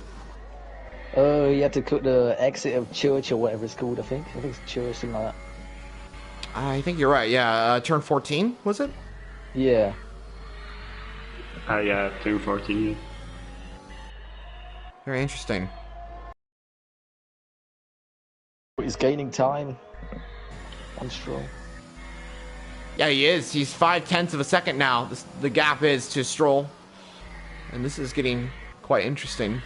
Oh, he had to cut the exit of Church or whatever it's called, I think. I think it's Church, something like that. I think you're right, yeah, turn 14, was it? Yeah. Yeah, turn 14, yeah. Very interesting. But he's gaining time. I'm strong. Yeah, he is. He's 0.5 of a second now. The gap is to Stroll. And this is getting quite interesting.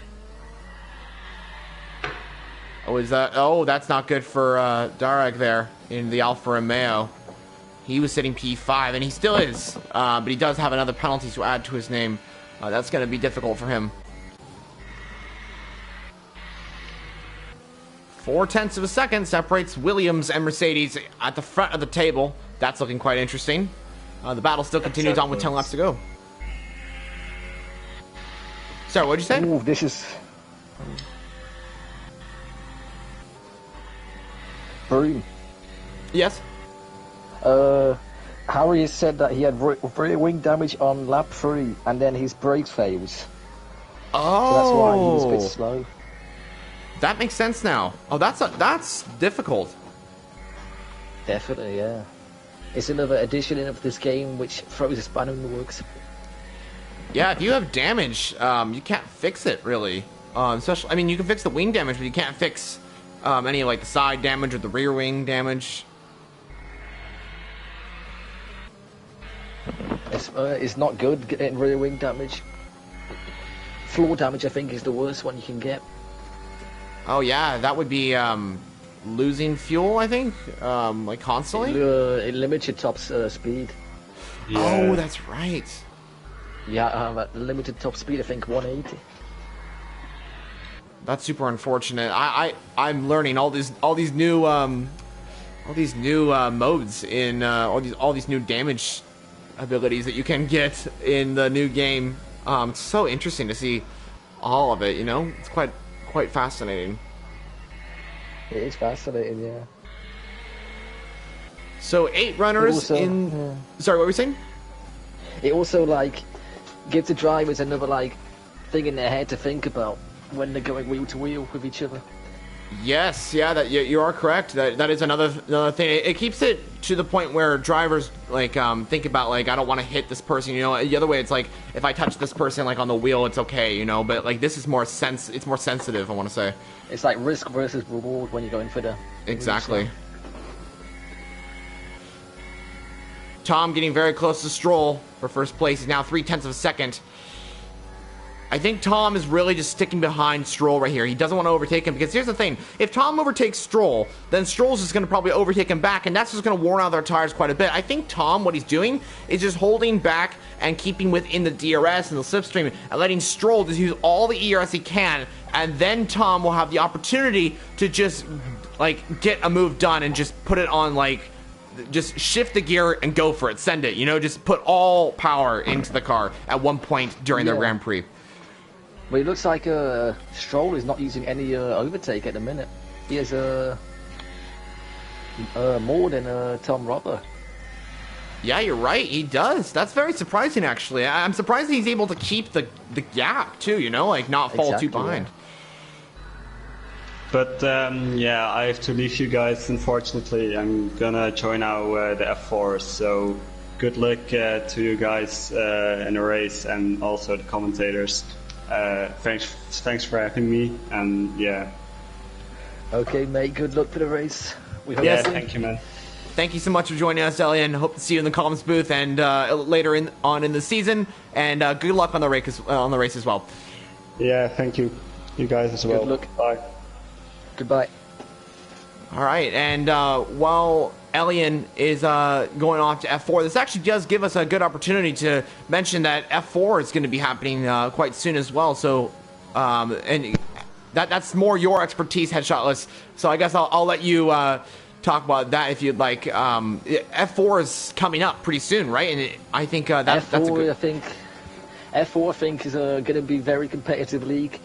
Oh, that's not good for Darek there in the Alfa Romeo. He was sitting P5, and he still is. But he does have another penalty to add to his name. That's going to be difficult for him. 0.4 of a second separates Williams and Mercedes at the front of the table. That's looking quite interesting. The battle still continues on with 10 laps to go. Sorry, what'd you say? Ooh, this is... Broom. Yes. Harry has said that he had rear wing damage on lap 3, and then his brakes failed. So that's why he was a bit slow. That makes sense now. Oh, that's difficult. Definitely, yeah. It's another addition of this game which throws a spanner in the works. Yeah, if you have damage, you can't fix it really. Especially, I mean, you can fix the wing damage, but you can't fix any like the side damage or the rear wing damage. It's not good getting rear wing damage. Floor damage, I think, is the worst one you can get. Oh yeah, that would be losing fuel, I think, like constantly. It limits your top speed. Yeah. Oh, that's right. Yeah, at limited top speed, I think 180. That's super unfortunate. I'm learning all these new modes in all these new damage abilities that you can get in the new game. It's so interesting to see all of it. You know, it's quite fascinating. It is fascinating, yeah. So 8 runners Also, in. yeah. Sorry, what were you saying? It also like gives the drivers another like thing in their head to think about when they're going wheel to wheel with each other. Yes, yeah, that you are correct. That is another thing. It keeps it to the point where drivers like think about like I don't want to hit this person. You know, the other way it's like if I touch this person like on the wheel, it's okay. You know, but like this is more It's more sensitive. I want to say. It's like risk versus reward when you're going for the Exactly. Tom getting very close to Stroll for first place. He's now 0.3 of a second. I think Tom is really just sticking behind Stroll right here. He doesn't want to overtake him because here's the thing. If Tom overtakes Stroll, then Stroll's just going to probably overtake him back, and that's just going to worn out their tires quite a bit. I think Tom, what he's doing is just holding back and keeping within the DRS and the slipstream and letting Stroll just use all the ERS he can, and then Tom will have the opportunity to just, like, get a move done and just put it on, like, just shift the gear and go for it. Send it, you know, just put all power into the car at one point during their Grand Prix. But it looks like Stroll is not using any overtake at the minute. He has more than Tom Robber. Yeah, you're right. He does. That's very surprising, actually. I'm surprised he's able to keep the gap, too, you know, like not fall too behind. Yeah. But, yeah, I have to leave you guys, unfortunately. I'm gonna join now the F4, so good luck to you guys in the race and also the commentators. Thanks for having me, and yeah. Okay, mate. Good luck for the race. We hope thank you, man. Thank you so much for joining us, Elian. Hope to see you in the comms booth and later on in the season. And good luck on the race as well. Yeah, thank you. You guys as well. Good luck. Bye. Goodbye. All right, and while Elian is going off to F4, this actually does give us a good opportunity to mention that F4 is going to be happening quite soon as well. So, and that's more your expertise, Headshotless. So I guess I'll let you talk about that if you'd like. F4 is coming up pretty soon, right? And I think that's a good... F4 I think is going to be a very competitive league.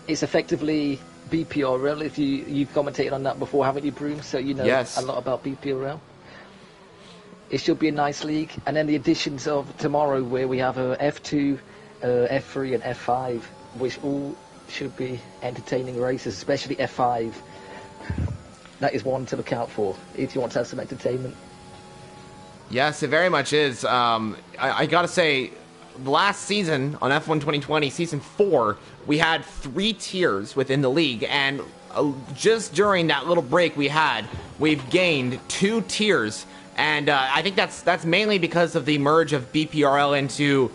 It's effectively BPRL, if you've commentated on that before, haven't you, Broom? So you know a lot about BPRL. It should be a nice league. And then the additions of tomorrow, where we have F2, F3 and F5, which all should be entertaining races, especially F5. That is one to look out for if you want to have some entertainment. Yes, it very much is. I gotta say, last season on F1 2020, Season 4, we had 3 tiers within the league, and just during that little break we've gained 2 tiers, and I think that's mainly because of the merge of BPRL into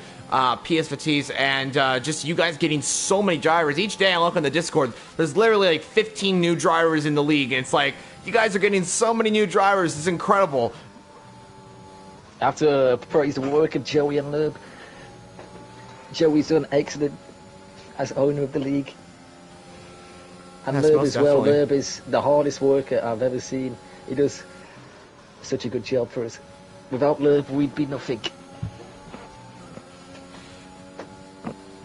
PS Vitesse, and just you guys getting so many drivers. Each day I look on the Discord, there's literally like 15 new drivers in the league, and it's like, you guys are getting so many new drivers, it's incredible. I have to praise the work of Joey and Lurb. Joey's done excellent as owner of the league. And Lurb as well. Lurb is the hardest worker I've ever seen. He does such a good job for us. Without Lurb, we'd be nothing.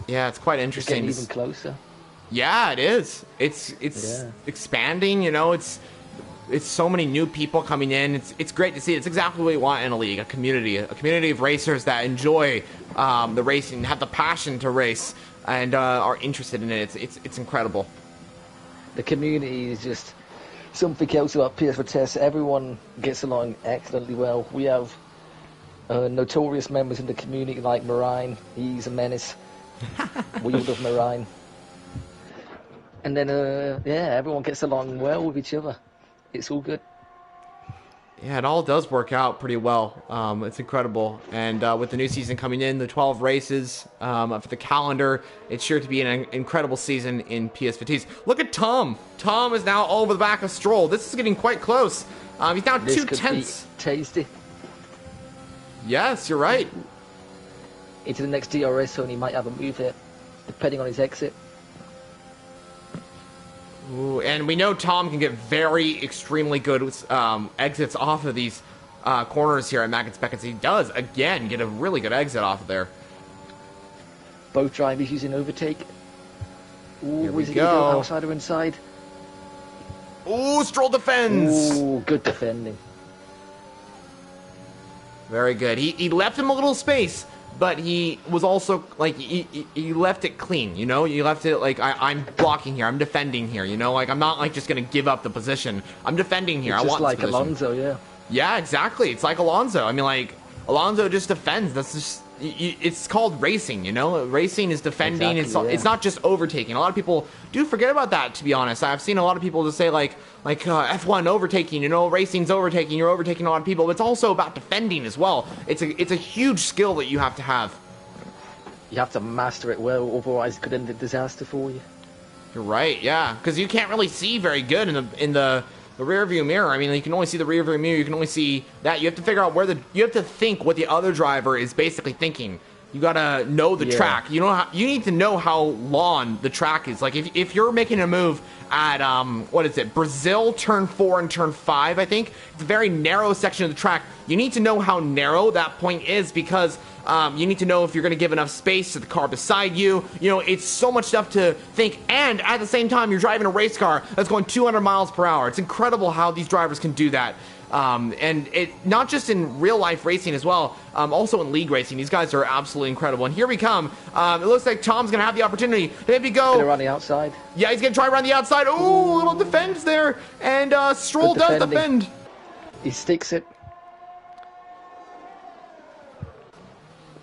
Yeah, it's quite interesting. It's getting even closer. Yeah, it is. It's expanding, you know, it's so many new people coming in. It's great to see. It's exactly what we want in a league, a community of racers that enjoy the racing, have the passion to race, and are interested in it. It's incredible. The community is just something else about PS Vitesse. Everyone gets along excellently well. We have notorious members in the community like Marine. He's a menace. We love Marine. And then, everyone gets along well with each other. It's all good. Yeah, it all does work out pretty well. It's incredible. And with the new season coming in, the 12 races for the calendar, it's sure to be an incredible season in PS Vitesse. Look at Tom. Tom is now over the back of Stroll. This is getting quite close. He's now 2/10. Tasty. Yes, you're right. Into the next DRS zone, he might have a move here, depending on his exit. Ooh, and we know Tom can get extremely good exits off of these corners here at Mackens Beckens. He does, again, get a really good exit off of there. Both drivers using overtake. Ooh, here we go. go. Outside or inside? Ooh, Stroll defends. Ooh, good defending. Very good. He left him a little space, but he was also, like, he left it clean, you know? You left it, like, I'm blocking here, I'm defending here, you know? Like, I'm not, like, just going to give up the position. I'm defending here. It's I want like this position. Alonso, yeah. Yeah, exactly. It's like Alonso. I mean, like, Alonso just defends. That's just... It's called racing, you know? Racing is defending. Exactly, it's not just overtaking. A lot of people do forget about that, to be honest. I've seen a lot of people just say, like F1 overtaking, you know, racing's overtaking. You're overtaking a lot of people. But it's also about defending as well. It's a huge skill that you have to have. You have to master it well, otherwise it could end in disaster for you. You're right, yeah, because you can't really see very good in the rear view mirror. I mean, you can only see the rear view mirror. You can only see that. You have to figure out you have to think what the other driver is basically thinking. You gotta know the track. You need to know how long the track is. Like if you're making a move at what is it, Brazil turn 4 and turn 5, I think it's a very narrow section of the track. You need to know how narrow that point is because you need to know if you're going to give enough space to the car beside you. You know, it's so much stuff to think, and at the same time, you're driving a race car that's going 200 miles per hour. It's incredible how these drivers can do that. And it not just in real life racing as well, also in league racing. These guys are absolutely incredible. And here we come. It looks like Tom's going to have the opportunity to maybe go around the outside. Yeah, he's going to try around the outside. Oh, little defense there. And Stroll does defend. He sticks it.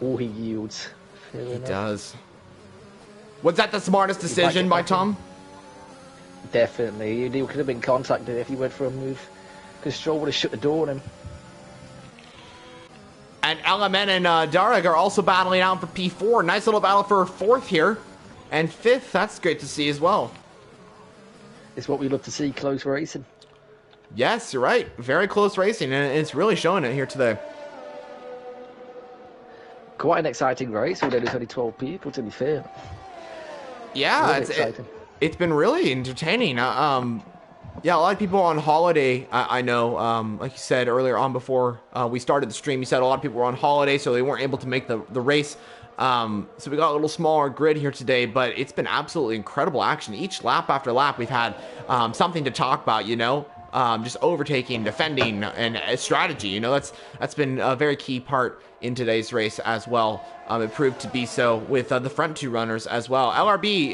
Oh, he yields. He does. Was that the smartest decision by Tom? Definitely. He could have been contacted if he went for a move. Because Stroll would have shut the door on him. And LMN and Darag are also battling out for P4. Nice little battle for 4th here. And 5th, that's great to see as well. It's what we love to see, close racing. Yes, you're right. Very close racing, and it's really showing it here today. Quite an exciting race, although there's only 12 people, to be fair. Yeah, it's been really entertaining. Yeah, a lot of people on holiday, I know, like you said earlier on before we started the stream, you said a lot of people were on holiday, so they weren't able to make the race. So we got a little smaller grid here today, but it's been absolutely incredible action. Each lap after lap, we've had something to talk about, you know, just overtaking, defending, and strategy. You know, that's been a very key part in today's race as well. It proved to be so with the front 2 runners as well. LRB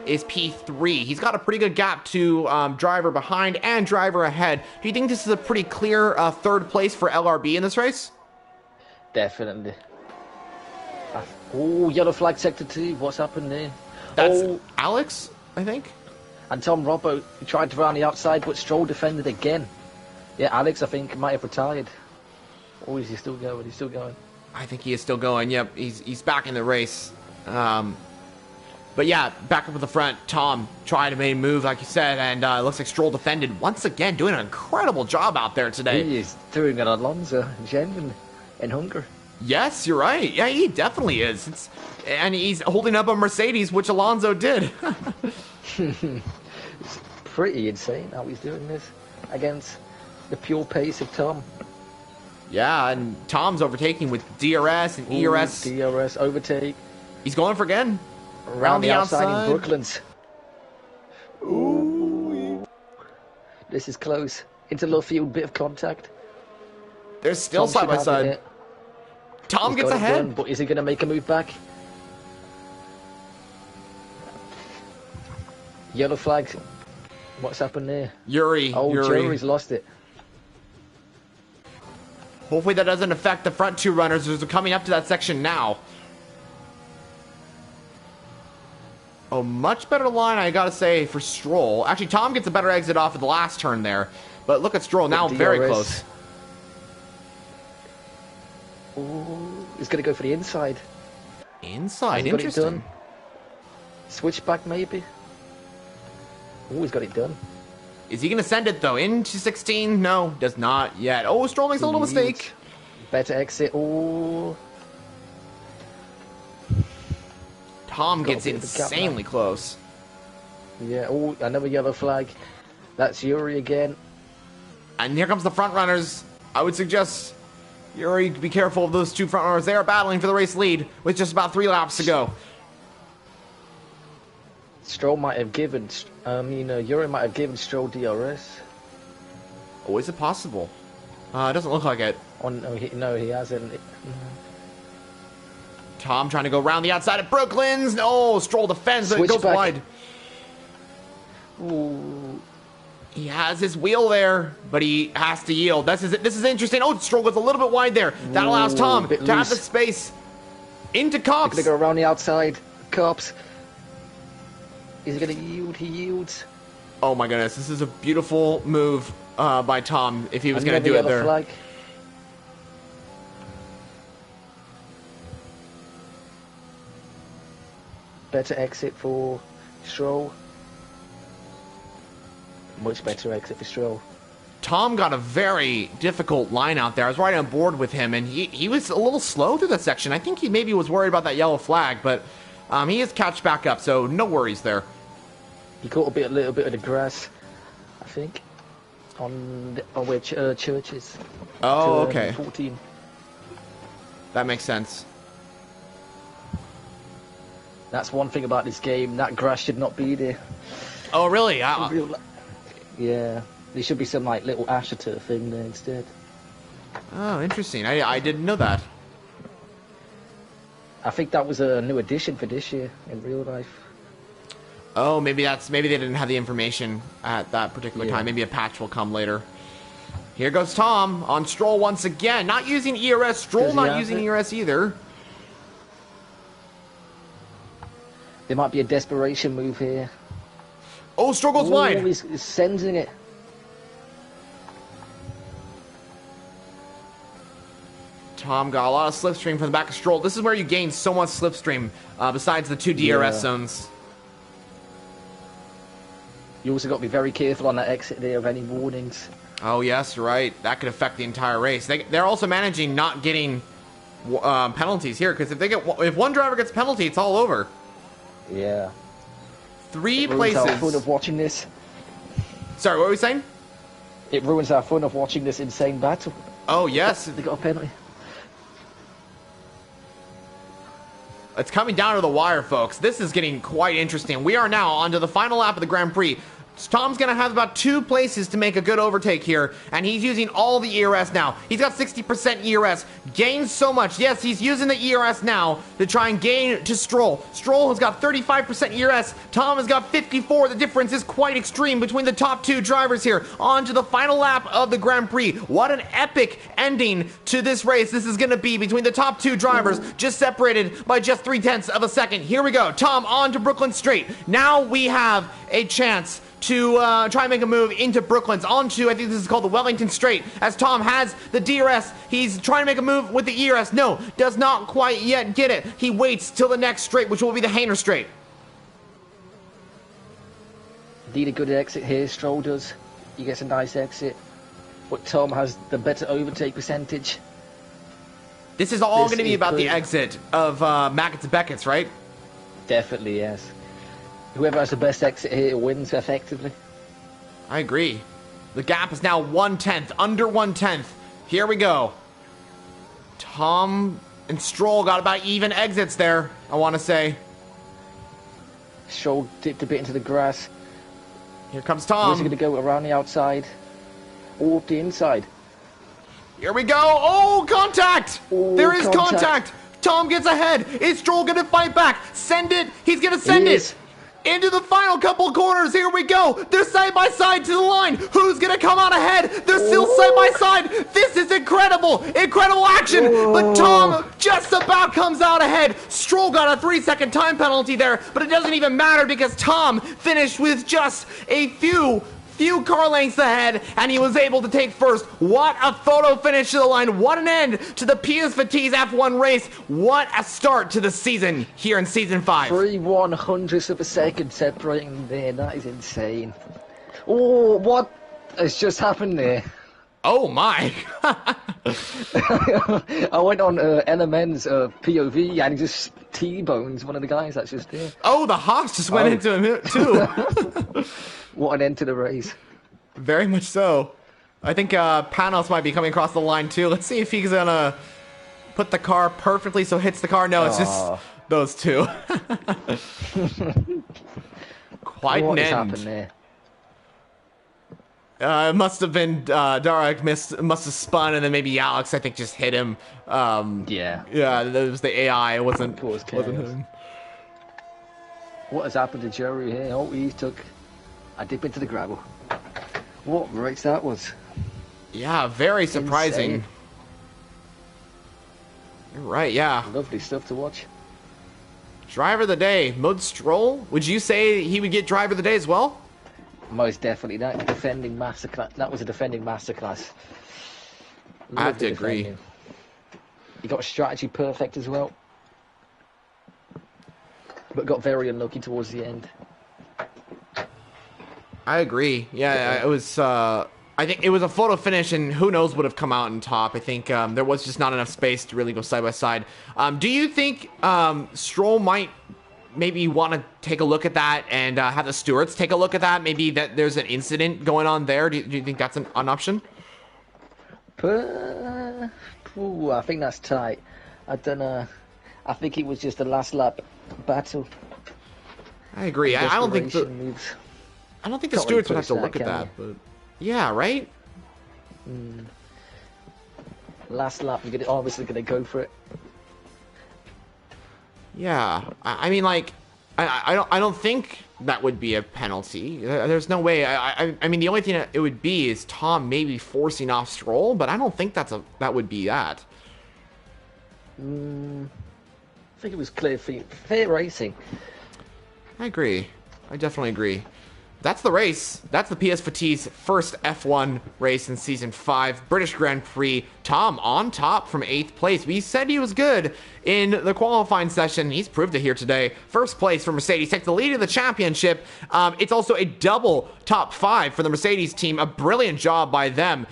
is P3. He's got a pretty good gap to driver behind and driver ahead. Do you think this is a pretty clear 3rd place for LRB in this race? Definitely. Oh, yellow flag sector 2. What's happened there? That's Alex, I think. And Tom Robbo tried to run the outside, but Stroll defended again. Yeah, Alex, I think, might have retired. Or is he still going? He's still going. I think he is still going. Yep, he's back in the race. But yeah, back up at the front. Tom tried to make a move, like you said, and it looks like Stroll defended once again, doing an incredible job out there today. He is doing an Alonso, genuinely, in hunger. Yes, you're right. Yeah, he definitely is. And he's holding up a Mercedes, which Alonso did. It's pretty insane how he's doing this against the pure pace of Tom. Yeah, and Tom's overtaking with DRS and ERS. DRS overtake. He's going for again. Around the outside in Brooklands. Ooh. This is close. Into low field, bit of contact. They're still side by side. Tom gets ahead. Done, but is he going to make a move back? Yellow flag. What's happened there? Yuri. Yuri's lost it. Hopefully that doesn't affect the front 2 runners as they're coming up to that section now. Oh, much better line, I gotta say, for Stroll. Actually, Tom gets a better exit off of the last turn there. But look at Stroll, now very close. Ooh, he's gonna go for the inside. Inside, interesting. Switchback, maybe? Oh, he's got it done. Is he going to send it, though, into 16? No, does not yet. Oh, Stroll makes a little mistake. Better exit. Oh. Tom gets insanely close. Yeah, oh, another yellow flag. That's Yuri again. And here comes the front runners. I would suggest Yuri be careful of those 2 front runners. They are battling for the race lead with just about 3 laps to go. Stroll might have given, Yuri might have given Stroll DRS. Oh, is it possible? It doesn't look like it. Oh, no, he hasn't. Tom trying to go around the outside of Brooklands. No, Stroll defends, but it goes wide. Ooh. He has his wheel there, but he has to yield. This is interesting. Oh, Stroll goes a little bit wide there. That allows Tom to have the space into Cops. He's going to go around the outside. Cops. Is he going to yield? He yields. Oh my goodness, this is a beautiful move by Tom if he was going to do it there. Flag. better exit for Stroll. Much better exit for Stroll. Tom got a very difficult line out there. I was right on board with him, and he was a little slow through that section. I think he maybe was worried about that yellow flag, but he has catched back up, so no worries there. He caught a little bit of the grass, I think, on where Church is. Oh, okay. 14. That makes sense. That's one thing about this game. That grass should not be there. Oh, really? Yeah. There should be some like little AstroTurf thing there instead. Oh, interesting. I didn't know that. I think that was a new addition for this year in real life. Oh, maybe they didn't have the information at that particular time. Maybe a patch will come later. Here goes Tom on Stroll once again. Not using ERS. Stroll not using ERS either. There might be a desperation move here. Oh, Stroll goes wide. He's sending it. Tom got a lot of slipstream from the back of Stroll. This is where you gain so much slipstream besides the 2 DRS zones. You also got to be very careful on that exit there of any warnings. Oh, yes, right. That could affect the entire race. They're also managing not getting penalties here, because if one driver gets a penalty, it's all over. Yeah. 3 it places. ruins our fun of watching this. Sorry, what were we saying? It ruins our fun of watching this insane battle. Oh, yes. They got a penalty. It's coming down to the wire, folks. This is getting quite interesting. We are now on to the final lap of the Grand Prix. Tom's going to have about 2 places to make a good overtake here, and he's using all the ERS now. He's got 60% ERS, gains so much. Yes, he's using the ERS now to try and gain to Stroll. Stroll has got 35% ERS. Tom has got 54. The difference is quite extreme between the top 2 drivers here. On to the final lap of the Grand Prix. What an epic ending to this race this is going to be between the top 2 drivers, just separated by just 0.3 of a second. Here we go. Tom on to Brooklyn Straight. Now we have a chance to try and make a move into Brooklands onto, I think this is called the Wellington Straight, as Tom has the DRS. He's trying to make a move with the ERS. No, does not quite yet get it. He waits till the next straight, which will be the Hainer Straight. Need a good exit here, Stroll does. He gets a nice exit. But Tom has the better overtake percentage. This is all going to be about the exit of Mackett's and Beckett's, right? Definitely, yes. Whoever has the best exit here wins effectively. I agree. The gap is now 1/10, under 1/10. Here we go. Tom and Stroll got about even exits there, I want to say. Stroll dipped a bit into the grass. Here comes Tom. Where's he going to go around the outside? Or up the inside? Here we go. Oh, contact! Oh, there is contact. Tom gets ahead. Is Stroll going to fight back? Send it. He's going to send it. Into the final couple corners. Here we go. They're side by side to the line. Who's going to come out ahead? They're still side by side. This is incredible. Incredible action. But Tom just about comes out ahead. Stroll got a 3-second time penalty there, but it doesn't even matter because Tom finished with just a few car lengths ahead, and he was able to take first. What a photo finish to the line. What an end to the PS Vitesse F1 race. What a start to the season here in Season 5. 3/100ths of a second separating them there. That is insane. Oh, what has just happened there? Oh, my. I went on LMN's POV, and he just T-bones one of the guys that's just there. Oh, the Haas just went into him, too. What an end to the race. Very much so. I think Panos might be coming across the line too. Let's see if he's gonna put the car perfectly so it hits the car. No, it's just those two. Quite an end. Happened there? It must have been Darek must have spun, and then maybe Alex, I think, just hit him. Yeah, it was the AI. It wasn't him. What has happened to Jerry here? Oh, he took a dip into the gravel. What race that was. Yeah, very surprising. Insane. You're right, yeah. Lovely stuff to watch. Driver of the day, Mud Stroll. Would you say he would get driver of the day as well? Most definitely. That was a defending masterclass. I have to agree. He got strategy perfect as well. but got very unlucky towards the end. I agree. Yeah, it was. I think it was a photo finish, and who knows would have come out on top. I think there was just not enough space to really go side by side. Do you think Stroll might maybe want to take a look at that and have the stewards take a look at that? Maybe that there's an incident going on there. Do you think that's an option? I think that's tight. I don't know. I think it was just a last lap battle. I agree. I don't think the moves. I don't think the Can't stewards really would have to push look that, at that, can but yeah, right? Last lap, you're obviously gonna go for it. Yeah, I mean, like, I don't think that would be a penalty. There's no way. I mean, the only thing that it would be is Tom maybe forcing off Stroll, but I don't think that would be that. I think it was clear fair racing. I agree. I definitely agree. That's the race. That's the PS Vitesse first F1 race in Season 5. British Grand Prix. Tom on top from 8th place. We said he was good in the qualifying session. He's proved it here today. First place for Mercedes. Takes the lead of the championship. It's also a double top 5 for the Mercedes team. A brilliant job by them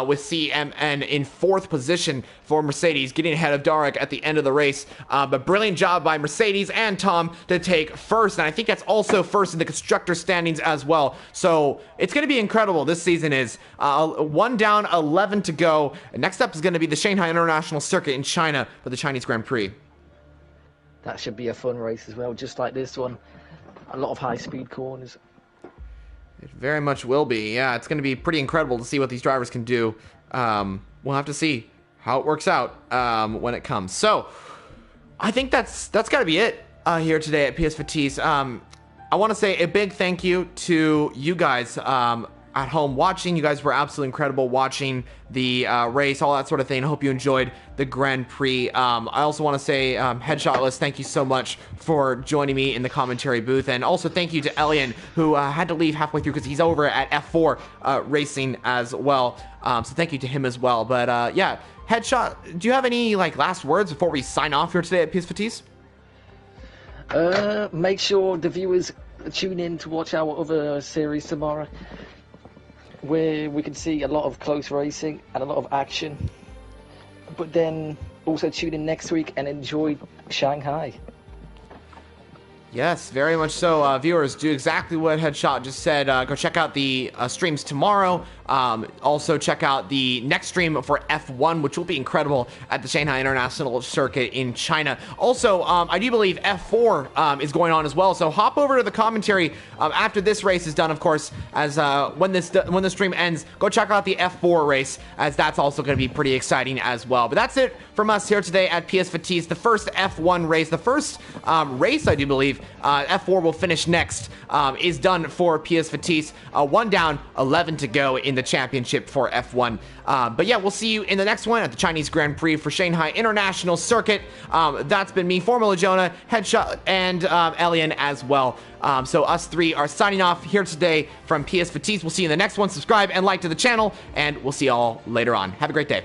with CMN in 4th position for Mercedes, getting ahead of Darek at the end of the race. But brilliant job by Mercedes and Tom to take first. And I think that's also first in the constructor standings as well. So it's going to be incredible. This season is 1 down, 11 to go. And next up is going to be the Shanghai International Circuit in China for the Chinese Grand Prix. That should be a fun race as well, just like this one. A lot of high-speed corners. It very much will be. Yeah, it's going to be pretty incredible to see what these drivers can do. We'll have to see how it works out when it comes. So I think that's got to be it here today at PS Vitesse. I want to say a big thank you to you guys at home watching. You guys were absolutely incredible watching the race, all that sort of thing. I hope you enjoyed the Grand Prix. I also want to say, Headshotless, thank you so much for joining me in the commentary booth. And also thank you to Elian, who had to leave halfway through because he's over at F4 racing as well. So thank you to him as well. But yeah, Headshot, do you have any last words before we sign off here today at PS Vitesse? Make sure the viewers tune in to watch our other series tomorrow, where we can see a lot of close racing and a lot of action. But then also tune in next week and enjoy Shanghai. Yes, very much so. Viewers, do exactly what Headshot just said. Go check out the streams tomorrow. Also, check out the next stream for F1, which will be incredible at the Shanghai International Circuit in China. Also, I do believe F4 is going on as well. So hop over to the commentary after this race is done, of course, as when the stream ends. Go check out the F4 race, as that's also going to be pretty exciting as well. But that's it from us here today at PS Vitesse. The first F1 race, the first race, I do believe, F4 will finish next, is done for PS Vitesse. 1 down, 11 to go in the championship for F1. But yeah, we'll see you in the next one at the Chinese Grand Prix for Shanghai International Circuit. That's been me, Formula Jonah, Headshot, and Elian as well. So us three are signing off here today from PS Vitesse. We'll see you in the next one. Subscribe and like to the channel, and we'll see you all later on. Have a great day.